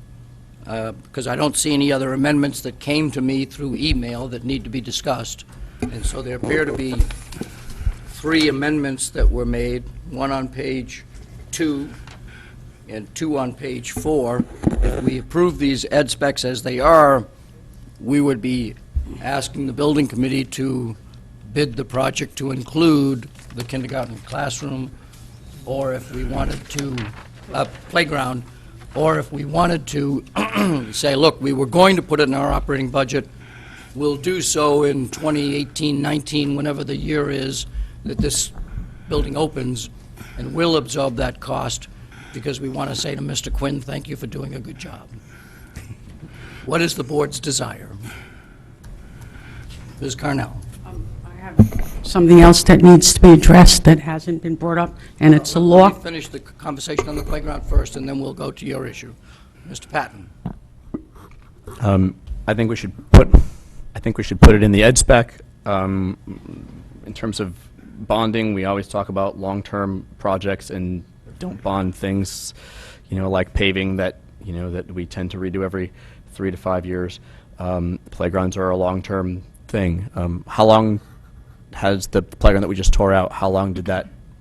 because I don't see any other amendments that came to me through email that need to be discussed, and so there appear to be 3 amendments that were made, one on page 2 and 2 on page 4. If we approve these ed specs as they are, we would be asking the building committee to bid the project to include the kindergarten classroom, or if we wanted to, playground, or if we wanted to say, look, we were going to put it in our operating budget, we'll do so in 2018-19, whenever the year is that this building opens, and we'll absorb that cost because we want to say to Mr. Quinn, thank you for doing a good job. What is the board's desire? Ms. Carnell. Something else that needs to be addressed that hasn't been brought up, and it's a law. Let me finish the conversation on the playground first, and then we'll go to your issue. Mr. Patton. I think we should put it in the ed spec. In terms of bonding, we always talk about long-term projects and don't bond things, like paving that we tend to redo every 3 to 5 years. Playgrounds are a long-term thing. How long has the playground that we just tore out, how long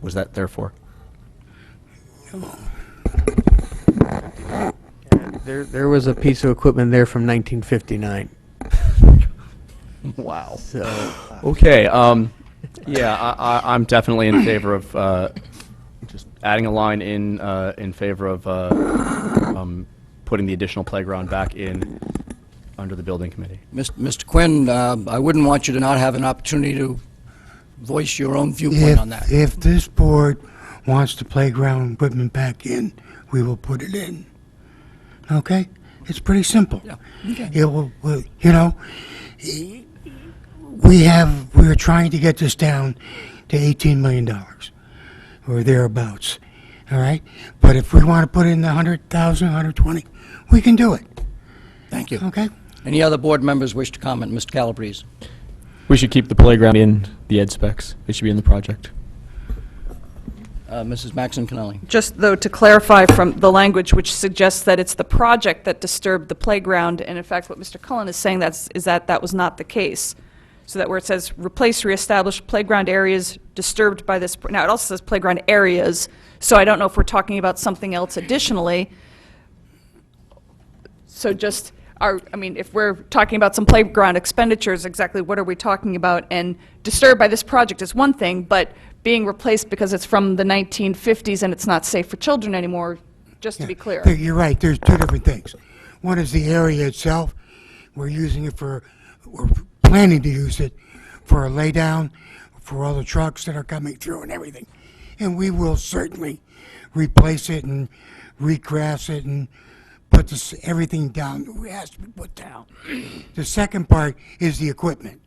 was that there for? There was a piece of equipment there from 1959. Wow. So, Okay, yeah, I'm definitely in favor of just adding a line in favor of putting the additional playground back in under the building committee. Mr. Quinn, I wouldn't want you to not have an opportunity to voice your own viewpoint on that. If this board wants the playground equipment back in, we will put it in. Okay? It's pretty simple. Yeah. Okay. It will, we're trying to get this down to $18 million or thereabouts. All right? But if we want to put in the 100,000, 120, we can do it. Thank you. Okay? Any other board members wish to comment? Mr. Calabrese. We should keep the playground in the ed specs. It should be in the project. Mrs. Maxon Cannelli. Just, though, to clarify from the language, which suggests that it's the project that disturbed the playground, and in fact, what Mr. Cullen is saying is that was not the case. So that where it says, replace, reestablish playground areas disturbed by this, now it also says playground areas, so I don't know if we're talking about something else additionally. So just, if we're talking about some playground expenditures, exactly what are we talking about? And disturbed by this project is one thing, but being replaced because it's from the 1950s and it's not safe for children anymore, just to be clear. You're right. There's 2 different things. One is the area itself. We're planning to use it for a laydown for all the trucks that are coming through and everything. And we will certainly replace it and recraft it and put everything down that has to be put down. The second part is the equipment.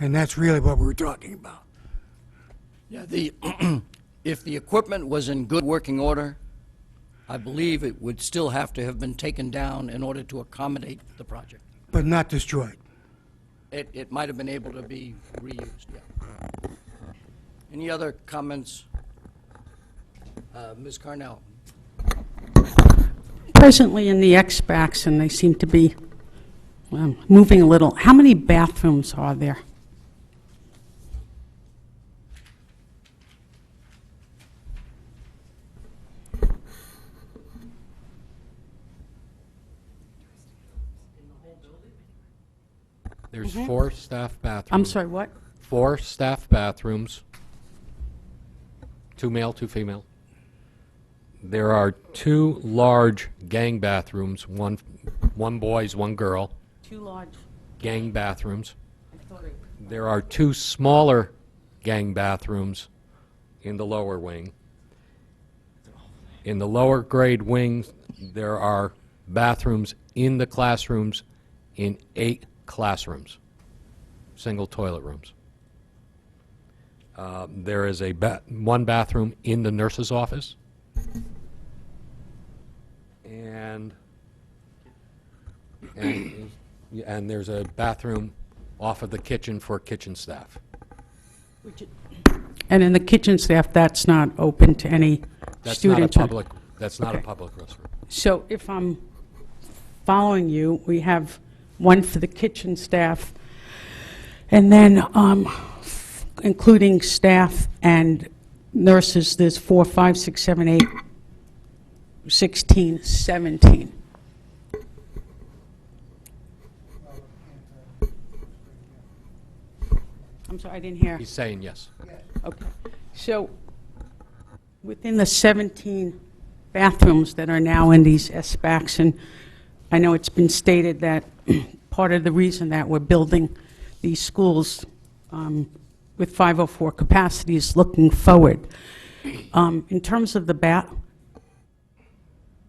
And that's really what we're talking about. Yeah, if the equipment was in good working order, I believe it would still have to have been taken down in order to accommodate the project. But not destroyed. It might have been able to be reused, yeah. Any other comments? Ms. Carnell. Presently in the X-backs, and they seem to be moving a little. How many bathrooms are there? There's 4 staff bathrooms. I'm sorry, what? 4 staff bathrooms, 2 male, 2 female. There are 2 large gang bathrooms, one boys, 1 girl. 2 large. Gang bathrooms. There are 2 smaller gang bathrooms, in the lower wing. In the lower grade wings, there are bathrooms in the classrooms in 8 classrooms, single toilet rooms. There is one bathroom in the nurse's office, and there's a bathroom off of the kitchen for kitchen staff. And in the kitchen staff, that's not open to any That's not a student? public, that's not a Okay. public restroom. So if I'm following you, we have one for the kitchen staff, and then including staff and nurses, there's 4, 5, 6, 7, 8, 16, 17. I'm sorry, I didn't hear. He's saying yes. Okay. So within the 17 bathrooms that are now in these SBACs, and I know it's been stated that part of the reason that we're building these schools with 504 capacity is looking forward. In terms of the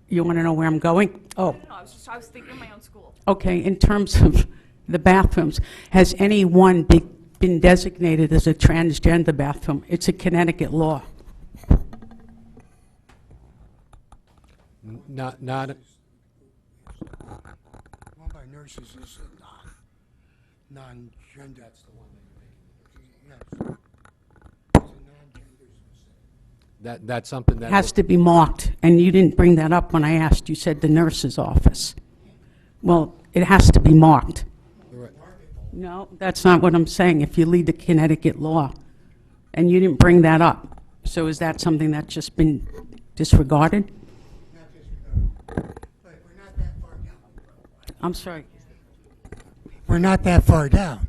you want to know where I'm going? Oh. No, I was thinking of my own school. Okay, in terms of the bathrooms, has any one been designated as a transgender bathroom? It's a Connecticut law. Not, One by nurses is non-gender. That's the one that you're making. that's something that. It has to be marked, and you didn't bring that up when I asked. You said the nurse's office. Well, it has to be marked. No, that's not what I'm saying. If you lead the Connecticut law, and you didn't bring that up, so is that something that's just been disregarded? I'm sorry. We're not that far down.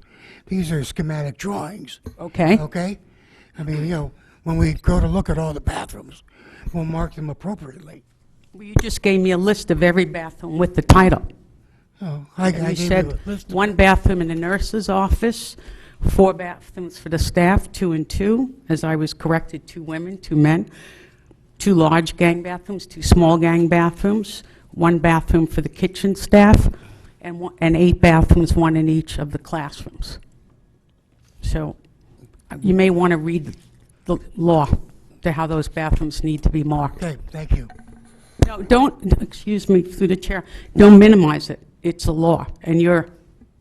These are schematic drawings. Okay. Okay? I mean, when we go to look at all the bathrooms, we'll mark them appropriately. Well, you just gave me a list of every bathroom with the title. Oh, I And you gave you said a list of 1 bathroom in the nurse's office, 4 bathrooms for the staff, 2 and 2, as I was corrected, 2 women, 2 men, 2 large gang bathrooms, 2 small gang bathrooms, 1 bathroom for the kitchen staff, and 8 bathrooms, 1 in each of the classrooms. So you may want to read the law to how those bathrooms need to be marked. Okay, thank you. No, don't, excuse me, through the chair, don't minimize it. It's a law, and you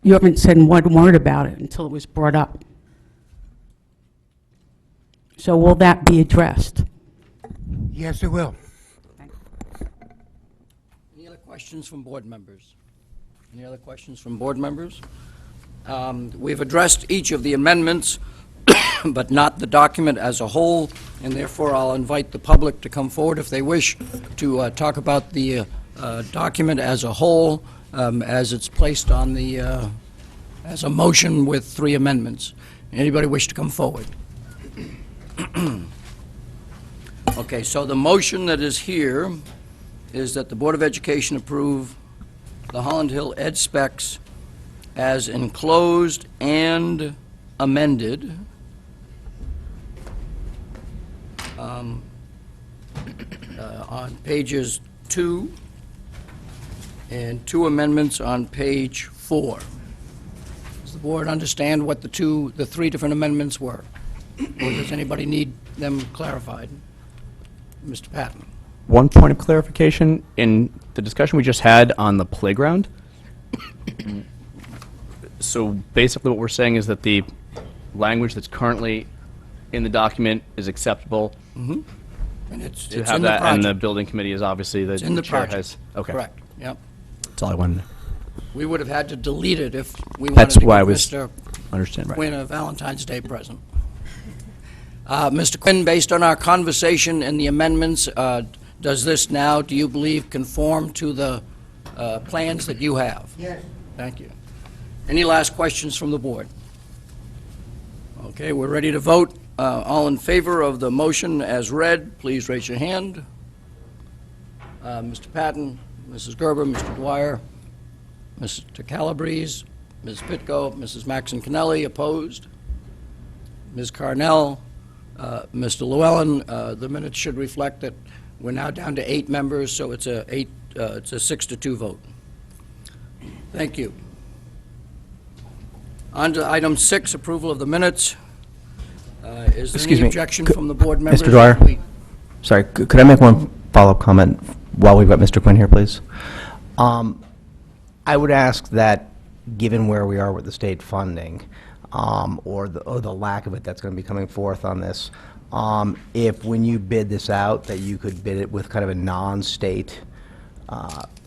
haven't said one word about it until it was brought up. So will that be addressed? Yes, it will. Any other questions from board members? Any other questions from board members? We've addressed each of the amendments, but not the document as a whole, and therefore I'll invite the public to come forward if they wish to talk about the document as a whole, as it's placed on the, as a motion with 3 amendments. Anybody wish to come forward? Okay, so the motion that is here is that the Board of Education approve the Holland Hill Ed specs as enclosed and amended. On pages 2, and 2 amendments on page 4. Does the board understand what the 3 different amendments were? Or does anybody need them clarified? Mr. Patton? One point of clarification, in the discussion we just had on the playground, so basically what we're saying is that the language that's currently in the document is acceptable. Mm-hmm. And it's To in have the that, and the project. building committee is obviously, the It's in the chair project. has. Okay. Correct, yep. That's all I wanted. We would have had to delete it if we wanted That's to why I give was, Mr. understand, right. Quinn a Valentine's Day present. Mr. Quinn, based on our conversation and the amendments, does this now, do you believe, conform to the plans that you have? Yes. Thank you. Any last questions from the board? Okay, we're ready to vote. All in favor of the motion as read, please raise your hand. Mr. Patton, Mrs. Gerber, Mr. Dwyer, Mr. Calabrese, Ms. Pitko, Mrs. Maxon Kennelly, opposed. Ms. Carnell, Mr. Llewellyn, the minutes should reflect that we're now down to 8 members, so it's a 6-2 vote. Thank you. On to item 6, approval of the minutes. Is there Excuse any me. objection from the board members? Mr. Dwyer? We- Sorry, could I make one follow-up comment while we've got Mr. Quinn here, please? I would ask that, given where we are with the state funding, or the lack of it that's going to be coming forth on this, if when you bid this out, that you could bid it with kind of a non-state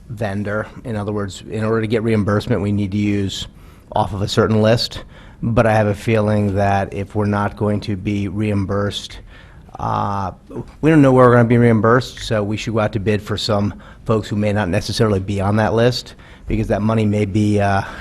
vendor. In other words, in order to get reimbursement, we need to use off of a certain list. But I have a feeling that if we're not going to be reimbursed, we don't know where we're going to be reimbursed, so we should go out to bid for some folks who may not necessarily be on that list, because that money may be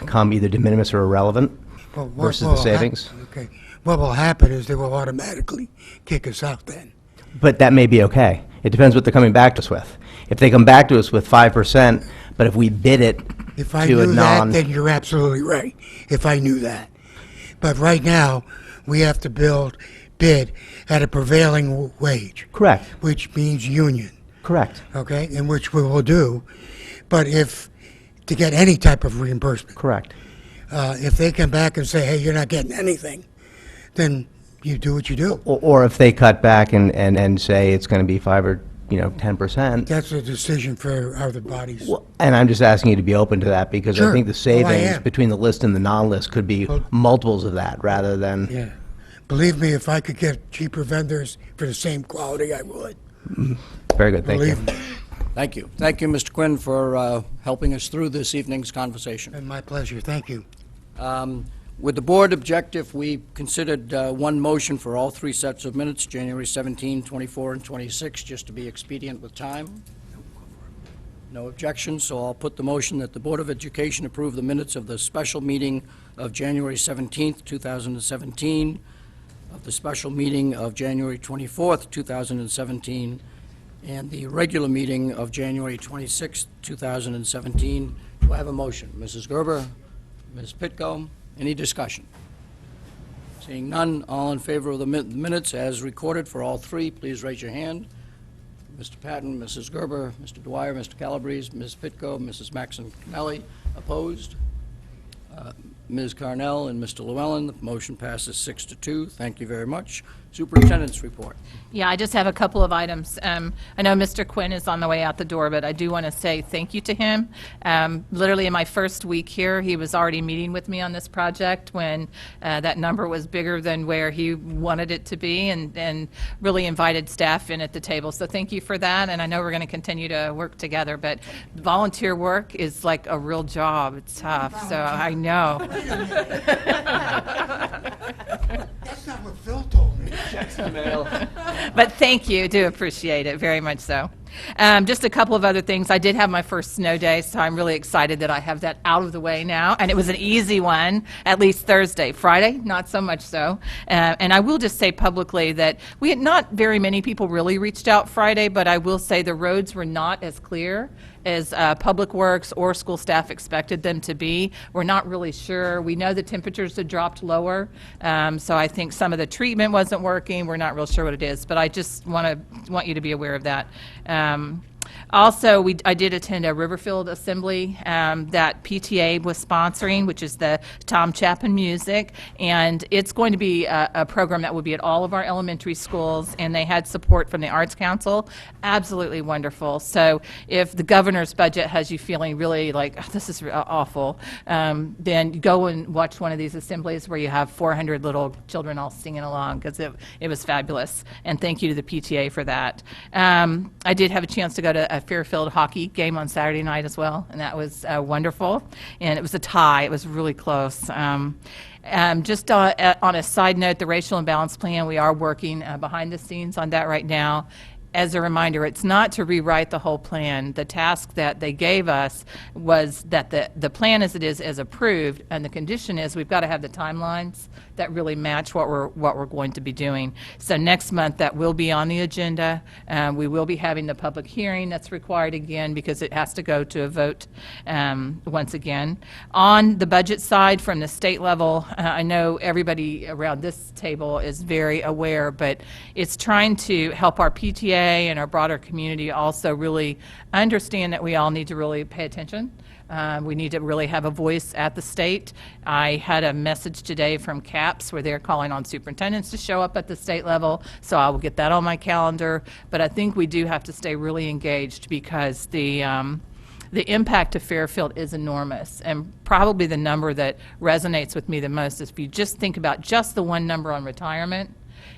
come either de minimis or irrelevant Well, what versus will the savings. Okay. What will happen is they will automatically kick us out then. But that may be okay. It depends what they're coming back to us with. If they come back to us with 5%, but if we bid it If I to a knew that, non... then you're absolutely right, if I knew that. But right now, we have to bid at a prevailing wage. Correct. Which means union, Correct. okay, and which we will do. But to get any type of reimbursement, Correct. if they come back and say, hey, you're not getting anything, then you do what you do. Or if they cut back and say it's going to be 5 or 10%. That's a decision for other bodies. And I'm just asking you to be open to that, because I Sure. think the Oh, I savings am. between the list and the non-list could be multiples of that, rather than... Yeah. Believe me, if I could get cheaper vendors for the same quality, I would. Very good, thank you. Believe me. Thank you. Thank you, Mr. Quinn, for helping us through this evening's conversation. And my pleasure, thank you. With the board objective, we considered one motion for all 3 sets of minutes, January 17, 24, and 26, just to be expedient with time. No objections, so I'll put the motion that the Board of Education approve the minutes of the special meeting of January 17, 2017, of the special meeting of January 24, 2017, and the regular meeting of January 26, 2017. Do I have a motion? Mrs. Gerber, Ms. Pitko, any discussion? Seeing none, all in favor of the minutes as recorded for all 3, please raise your hand. Mr. Patton, Mrs. Gerber, Mr. Dwyer, Mr. Calabrese, Ms. Pitko, Mrs. Maxon Connelly, opposed? Ms. Carnell and Mr. Llewellyn, the motion passes 6-2. Thank you very much. Superintendent's report. Yeah, I just have a couple of items. I know Mr. Quinn is on the way out the door, but I do want to say thank you to him. Literally in my first week here, he was already meeting with me on this project when that number was bigger than where he wanted it to be, and really invited staff in at the table. So thank you for that, and I know we're going to continue to work together, but volunteer work is like a real job. It's tough, so I know. That's not what Phil told me. But thank you, do appreciate it, very much so. Just a couple of other things. I did have my first snow day, so I'm really excited that I have that out of the way now. And it was an easy one, at least Thursday. Friday, not so much so. And I will just say publicly that we had not very many people really reached out Friday, but I will say the roads were not as clear as Public Works or school staff expected them to be. We're not really sure. We know the temperatures had dropped lower, so I think some of the treatment wasn't working. We're not real sure what it is, but I just want you to be aware of that. Also, I did attend a Riverfield assembly that PTA was sponsoring, which is the Tom Chapin Music, and it's going to be a program that will be at all of our elementary schools, and they had support from the Arts Council. Absolutely wonderful. So if the governor's budget has you feeling really like, oh, this is awful, then go and watch one of these assemblies where you have 400 little children all singing along, because it was fabulous. And thank you to the PTA for that. I did have a chance to go to a Fairfield hockey game on Saturday night as well, and that was wonderful. And it was a tie. It was really close. Just on a side note, the racial imbalance plan, we are working behind the scenes on that right now. as a reminder, it's not to rewrite the whole plan. The task that they gave us was that the plan as it is approved, and the condition is we've got to have the timelines that really match what we're going to be doing. So next month, that will be on the agenda. We will be having the public hearing that's required again because it has to go to a vote once again. On the budget side, from the state level, I know everybody around this table is very aware, but it's trying to help our PTA and our broader community also really understand that we all need to really pay attention. We need to really have a voice at the state. I had a message today from CAPS where they're calling on superintendents to show up at the state level, so I will get that on my calendar. But I think we do have to stay really engaged because the impact to Fairfield is enormous, and probably the number that resonates with me the most is if you just think about just the one number on retirement.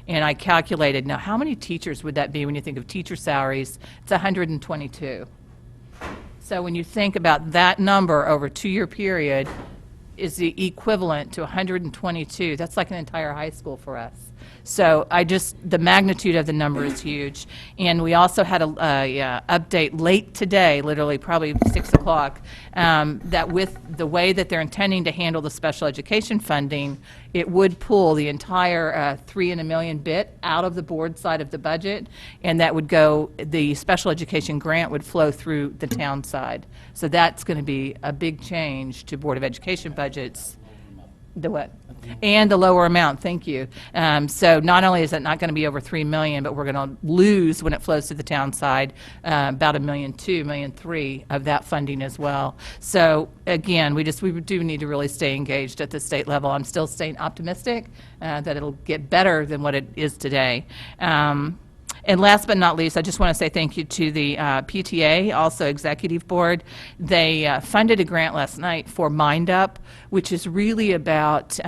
And I calculated, now how many teachers would that be when you think of teacher salaries? It's 122. So when you think about that number over a 2-year period is the equivalent to 122. That's like an entire high school for us. So the magnitude of the number is huge. And we also had a update late today, literally probably 6 o'clock, that with the way that they're intending to handle the special education funding, it would pull the entire $3 million bit out of the board side of the budget, and that would go, the special education grant would flow through the town side. So that's going to be a big change to Board of Education budgets. The what? And the lower amount, thank you. So not only is it not going to be over $3 million, but we're going to lose when it flows to the town side about $1.2 million, $1.3 million of that funding as well. So again, we do need to really stay engaged at the state level. I'm still staying optimistic that it'll get better than what it is today. And last but not least, I just want to say thank you to the PTA, also Executive Board. They funded a grant last night for Mind Up, which is really about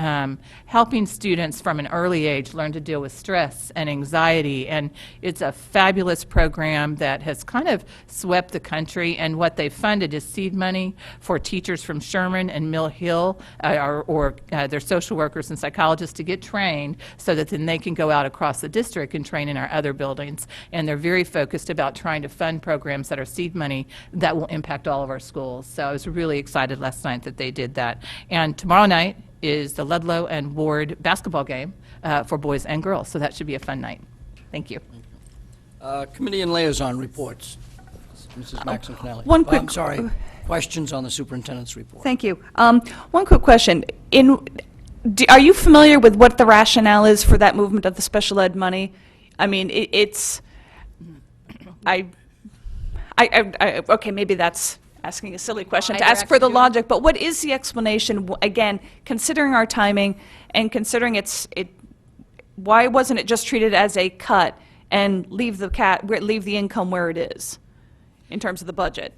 helping students from an early age learn to deal with stress and anxiety. And it's a fabulous program that has kind of swept the country. And what they funded is seed money for teachers from Sherman and Mill Hill, or their social workers and psychologists to get trained so that then they can go out across the district and train in our other buildings. And they're very focused about trying to fund programs that are seed money that will impact all of our schools. So I was really excited last night that they did that. And tomorrow night is the Ludlow and Ward basketball game for boys and girls. So that should be a fun night. Thank you. Committee and liaison reports. Mrs. Maxon Connelly. One quick- I'm sorry. Questions on the superintendent's report. Thank you. One quick question. Are you familiar with what the rationale is for that movement of the special ed money? I mean, okay, maybe that's asking a silly question to ask for the logic, but what is the explanation, again, considering our timing and considering why wasn't it just treated as a cut and leave the income where it is in terms of the budget?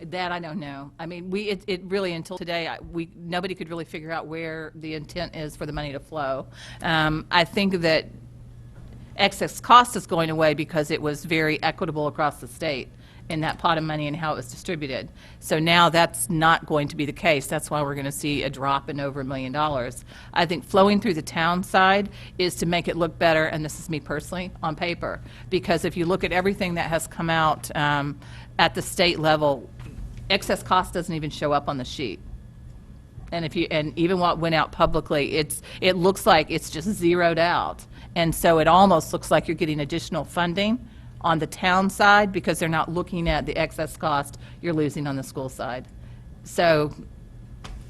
That I don't know. I mean, it really, until today, nobody could really figure out where the intent is for the money to flow. I think that excess cost is going away because it was very equitable across the state in that pot of money and how it was distributed. So now that's not going to be the case. That's why we're going to see a drop in over $1 million. I think flowing through the town side is to make it look better, and this is me personally, on paper. Because if you look at everything that has come out at the state level, excess cost doesn't even show up on the sheet. And even what went out publicly, it looks like it's just zeroed out. And so it almost looks like you're getting additional funding on the town side because they're not looking at the excess cost you're losing on the school side. So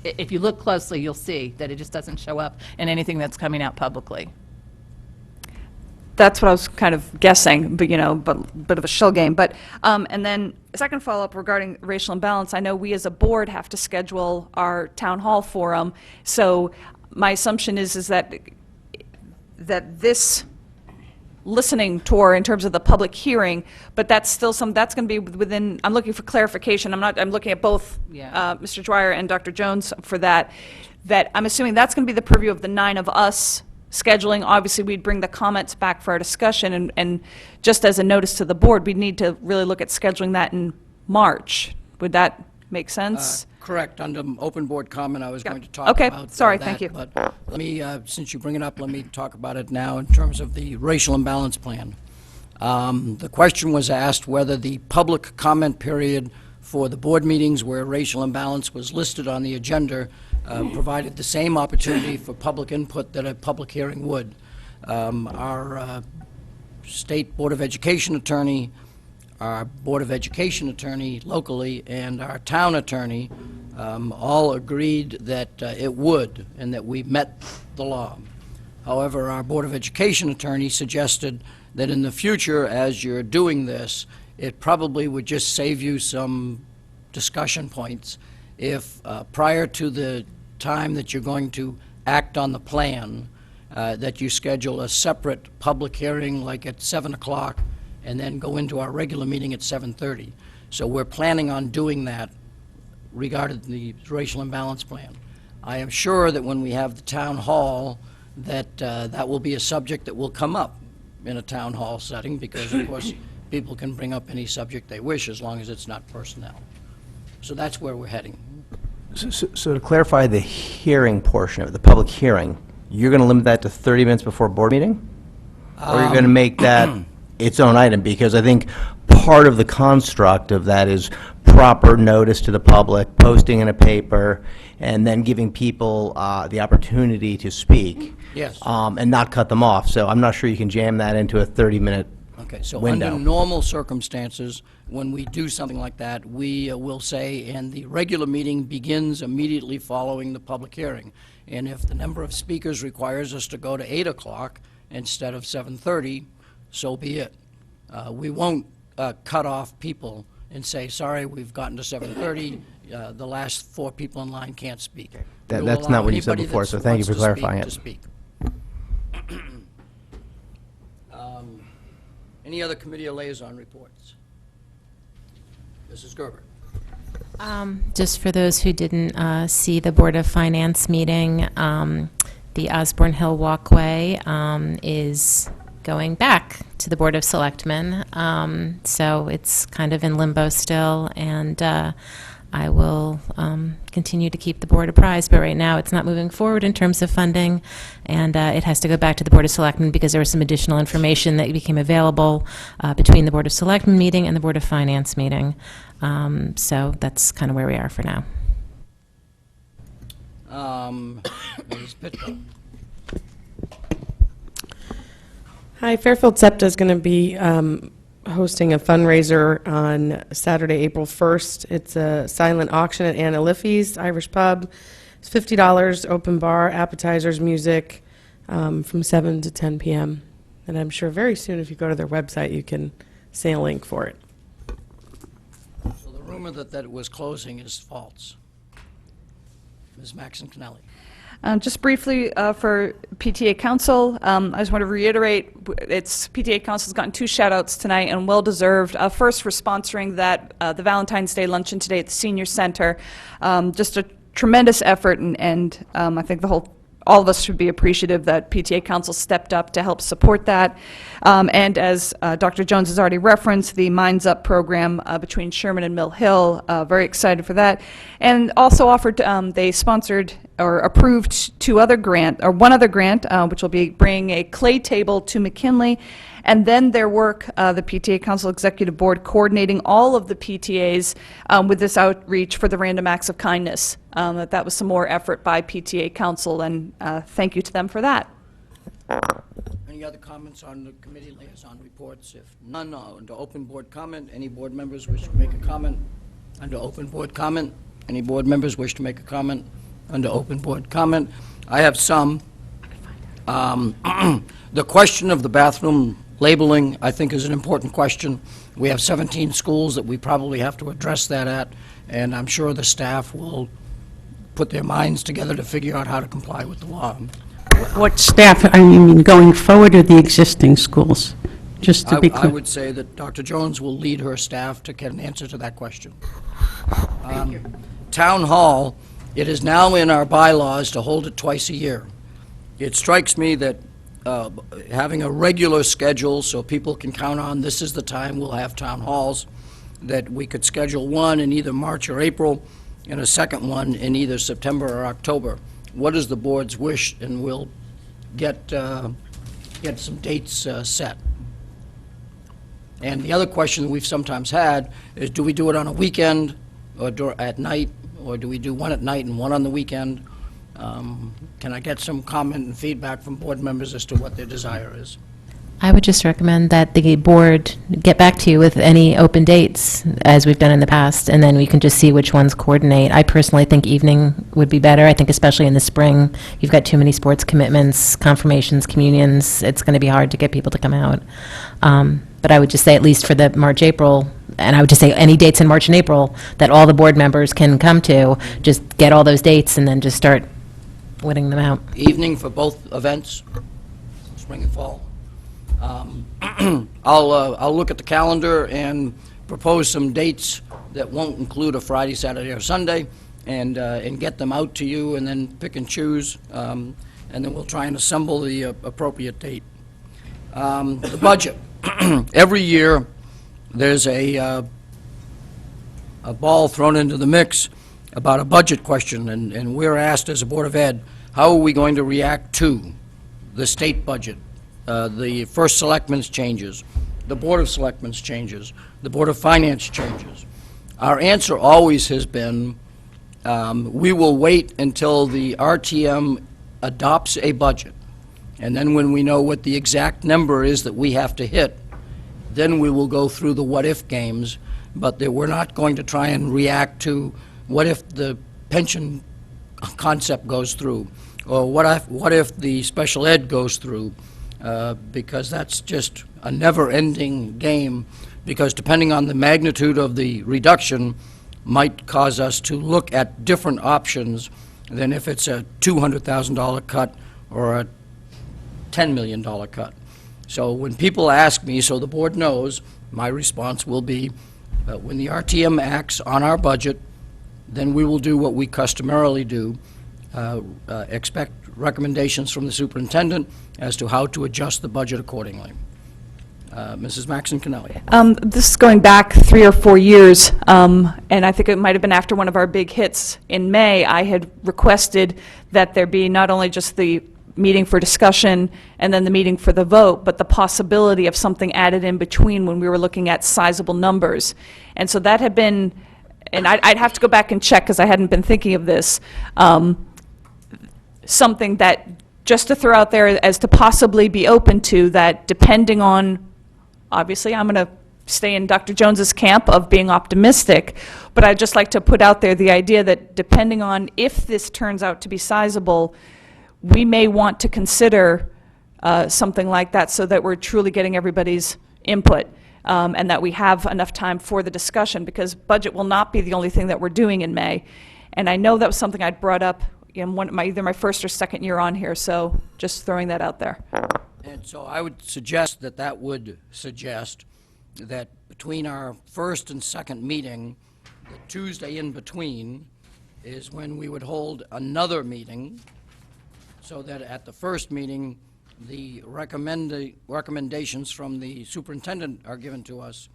if you look closely, you'll see that it just doesn't show up in anything that's coming out publicly. That's what I was kind of guessing, but bit of a shell game. But and then a second follow-up regarding racial imbalance. I know we as a board have to schedule our town hall forum. So my assumption is that this listening tour in terms of the public hearing, but that's still that's going to be within. I'm looking for clarification. I'm looking at both Mr. Dwyer and Dr. Jones for that. That I'm assuming that's going to be the purview of the 9 of us. Scheduling, obviously, we'd bring the comments back for our discussion, and just as a notice to the board, we'd need to really look at scheduling that in March. Would that make sense? Correct. Under open board comment, I was going to talk about sorry, that, thank you. But let me, since you bring it up, let me talk about it now in terms of the racial imbalance plan. The question was asked whether the public comment period for the board meetings where racial imbalance was listed on the agenda provided the same opportunity for public input that a public hearing would. Our State Board of Education attorney, our Board of Education attorney locally, and our town attorney all agreed that it would, and that we met the law. However, our Board of Education attorney suggested that in the future, as you're doing this, it probably would just save you some discussion points if prior to the time that you're going to act on the plan, that you schedule a separate public hearing like at 7 o'clock and then go into our regular meeting at 7:30. So we're planning on doing that regarding the racial imbalance plan. I am sure that when we have the town hall, that that will be a subject that will come up in a town hall setting, because of course people can bring up any subject they wish as long as it's not personnel. So that's where we're heading. So to clarify the hearing portion of it, the public hearing, you're going to limit that to 30 minutes before board meeting? Or you're going to make that its own item? Because I think part of the construct of that is proper notice to the public, posting in a paper, and then giving people the opportunity to speak. Yes. And not cut them off. So I'm not sure you can jam that into a 30-minute Okay, so window. under normal circumstances, when we do something like that, we will say, and the regular meeting begins immediately following the public hearing. And if the number of speakers requires us to go to 8 o'clock instead of 7:30, so be it. We won't cut off people and say, sorry, we've gotten to 7:30, the last 4 people in line can't speak. That's We'll not allow what you said anybody before, that so thank you wants for to speak clarifying to it. speak. Any other committee or liaison reports? Mrs. Gerber. Just for those who didn't see the Board of Finance meeting, the Osborne Hill Walkway is going back to the Board of Selectmen. So it's kind of in limbo still, and I will continue to keep the board apprised, but right now it's not moving forward in terms of funding, and it has to go back to the Board of Selectmen because there was some additional information that became available between the Board of Selectmen meeting and the Board of Finance meeting. So that's kind of where we are for now. Ms. Pitko. Hi, Fairfield SEPTA is going to be hosting a fundraiser on Saturday, April 1st. It's a silent auction at Anna Liffey's Irish Pub. It's $50, open bar, appetizers, music, from 7 to 10 p.m. And I'm sure very soon, if you go to their website, you can see a link for it. So the rumor that it was closing is false. Ms. Maxon Connelly. Just briefly for PTA Council, I just want to reiterate, PTA Council's gotten 2 shout-outs tonight, and well-deserved. First, for sponsoring the Valentine's Day luncheon today at the Senior Center. Just a tremendous effort, and I think all of us should be appreciative that PTA Council stepped up to help support that. And as Dr. Jones has already referenced, the Minds Up program between Sherman and Mill Hill, very excited for that. And also offered, they sponsored or approved one other grant, which will be bringing a clay table to McKinley. And then their work, the PTA Council Executive Board, coordinating all of the PTAs with this outreach for the Random Acts of Kindness. That was some more effort by PTA Council, and thank you to them for that. Any other comments on the committee liaison reports? If none, under open board comment, any board members wish to make a comment? Under open board comment, any board members wish to make a comment? Under open board comment, I have some. The question of the bathroom labeling, I think, is an important question. We have 17 schools that we probably have to address that at, and I'm sure the staff will put their minds together to figure out how to comply with the law. What staff, I mean, going forward, or the existing schools? Just to be I clear. would say that Dr. Jones will lead her staff to get an answer to that question. Town Hall, it is now in our bylaws to hold it twice a year. It strikes me that having a regular schedule so people can count on this is the time we'll have town halls, that we could schedule one in either March or April and a second one in either September or October. What is the board's wish? And we'll get some dates set. And the other question that we've sometimes had is, do we do it on a weekend or at night, or do we do one at night and one on the weekend? Can I get some comment and feedback from board members as to what their desire is? I would just recommend that the board get back to you with any open dates, as we've done in the past, and then we can just see which ones coordinate. I personally think evening would be better. I think especially in the spring, you've got too many sports commitments, confirmations, communions. It's going to be hard to get people to come out. But I would just say, at least for the March, April, and I would just say any dates in March and April that all the board members can come to, just get all those dates and then just start winning them out. Evening for both events, spring and fall. I'll look at the calendar and propose some dates that won't include a Friday, Saturday, or Sunday, and get them out to you, and then pick and choose, and then we'll try and assemble the appropriate date. The budget. Every year, there's a ball thrown into the mix about a budget question, and we're asked as a Board of Ed, how are we going to react to the state budget, the First Selectmen's changes, the Board of Selectmen's changes, the Board of Finance changes? Our answer always has been, we will wait until the RTM adopts a budget, and then when we know what the exact number is that we have to hit, then we will go through the what-if games, but we're not going to try and react to what if the pension concept goes through, or what if the special ed goes through, because that's just a never-ending game, because depending on the magnitude of the reduction might cause us to look at different options than if it's a $200,000 cut or a $10 million cut. So when people ask me, so the board knows, my response will be, when the RTM acts on our budget, then we will do what we customarily do, expect recommendations from the superintendent as to how to adjust the budget accordingly. Mrs. Maxon Kennelly. This is going back 3 or 4 years, and I think it might have been after one of our big hits in May. I had requested that there be not only just the meeting for discussion and then the meeting for the vote, but the possibility of something added in between when we were looking at sizable numbers. And so that had been, and I'd have to go back and check because I hadn't been thinking of this, something that, just to throw out there as to possibly be open to, that depending on, obviously I'm going to stay in Dr. Jones's camp of being optimistic, but I'd just like to put out there the idea that depending on if this turns out to be sizable, we may want to consider something like that so that we're truly getting everybody's input, and that we have enough time for the discussion, because budget will not be the only thing that we're doing in May. And I know that was something I'd brought up in either my first or second year on here, so just throwing that out there. And so I would suggest that would suggest that between our first and second meeting, the Tuesday in between is when we would hold another meeting, so that at the first meeting, the recommendations from the superintendent are given to us.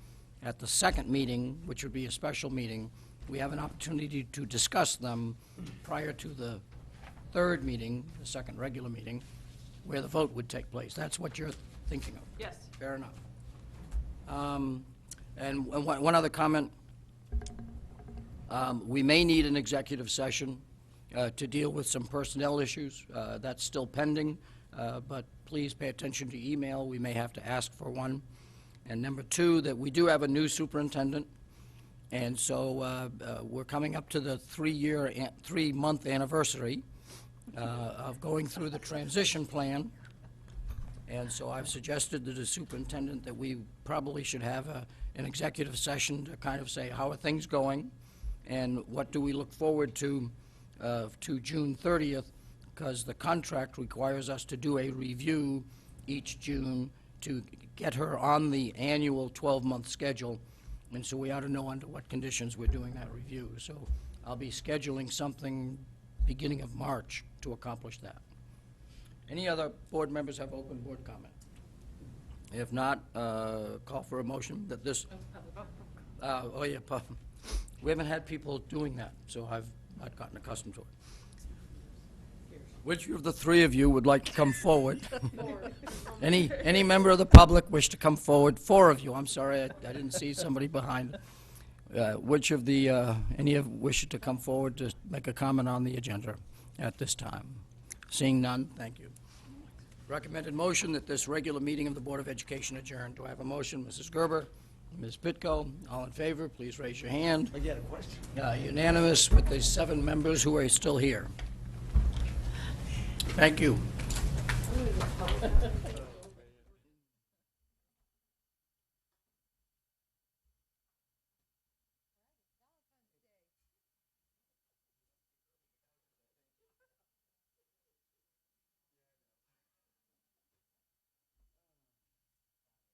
At the second meeting, which would be a special meeting, we have an opportunity to discuss them prior to the third meeting, the second regular meeting, where the vote would take place. That's what you're thinking of? Yes. Fair enough. And one other comment. We may need an executive session to deal with some personnel issues. That's still pending, but please pay attention to email. We may have to ask for one. And number two, that we do have a new superintendent, and so we're coming up to the 3-month anniversary of going through the transition plan. And so I've suggested to the superintendent that we probably should have an executive session to kind of say, how are things going, and what do we look forward to June 30th, because the contract requires us to do a review each June to get her on the annual 12-month schedule, and so we ought to know under what conditions we're doing that review. So I'll be scheduling something beginning of March to accomplish that. Any other board members have open board comment? If not, call for a motion that this... oh, yeah, we haven't had people doing that, so I've not gotten accustomed to it. Which of the three of you would like to come forward? Any member of the public wish to come forward? Four of you, I'm sorry, I didn't see somebody behind. Which of the, any of wish to come forward to make a comment on the agenda at this time? Seeing none, thank you. Recommended motion that this regular meeting of the Board of Education adjourn. Do I have a motion? Mrs. Gerber, Ms. Pitko, all in favor, please raise your hand. I get a question. Unanimous with the 7 members who are still here. Thank you.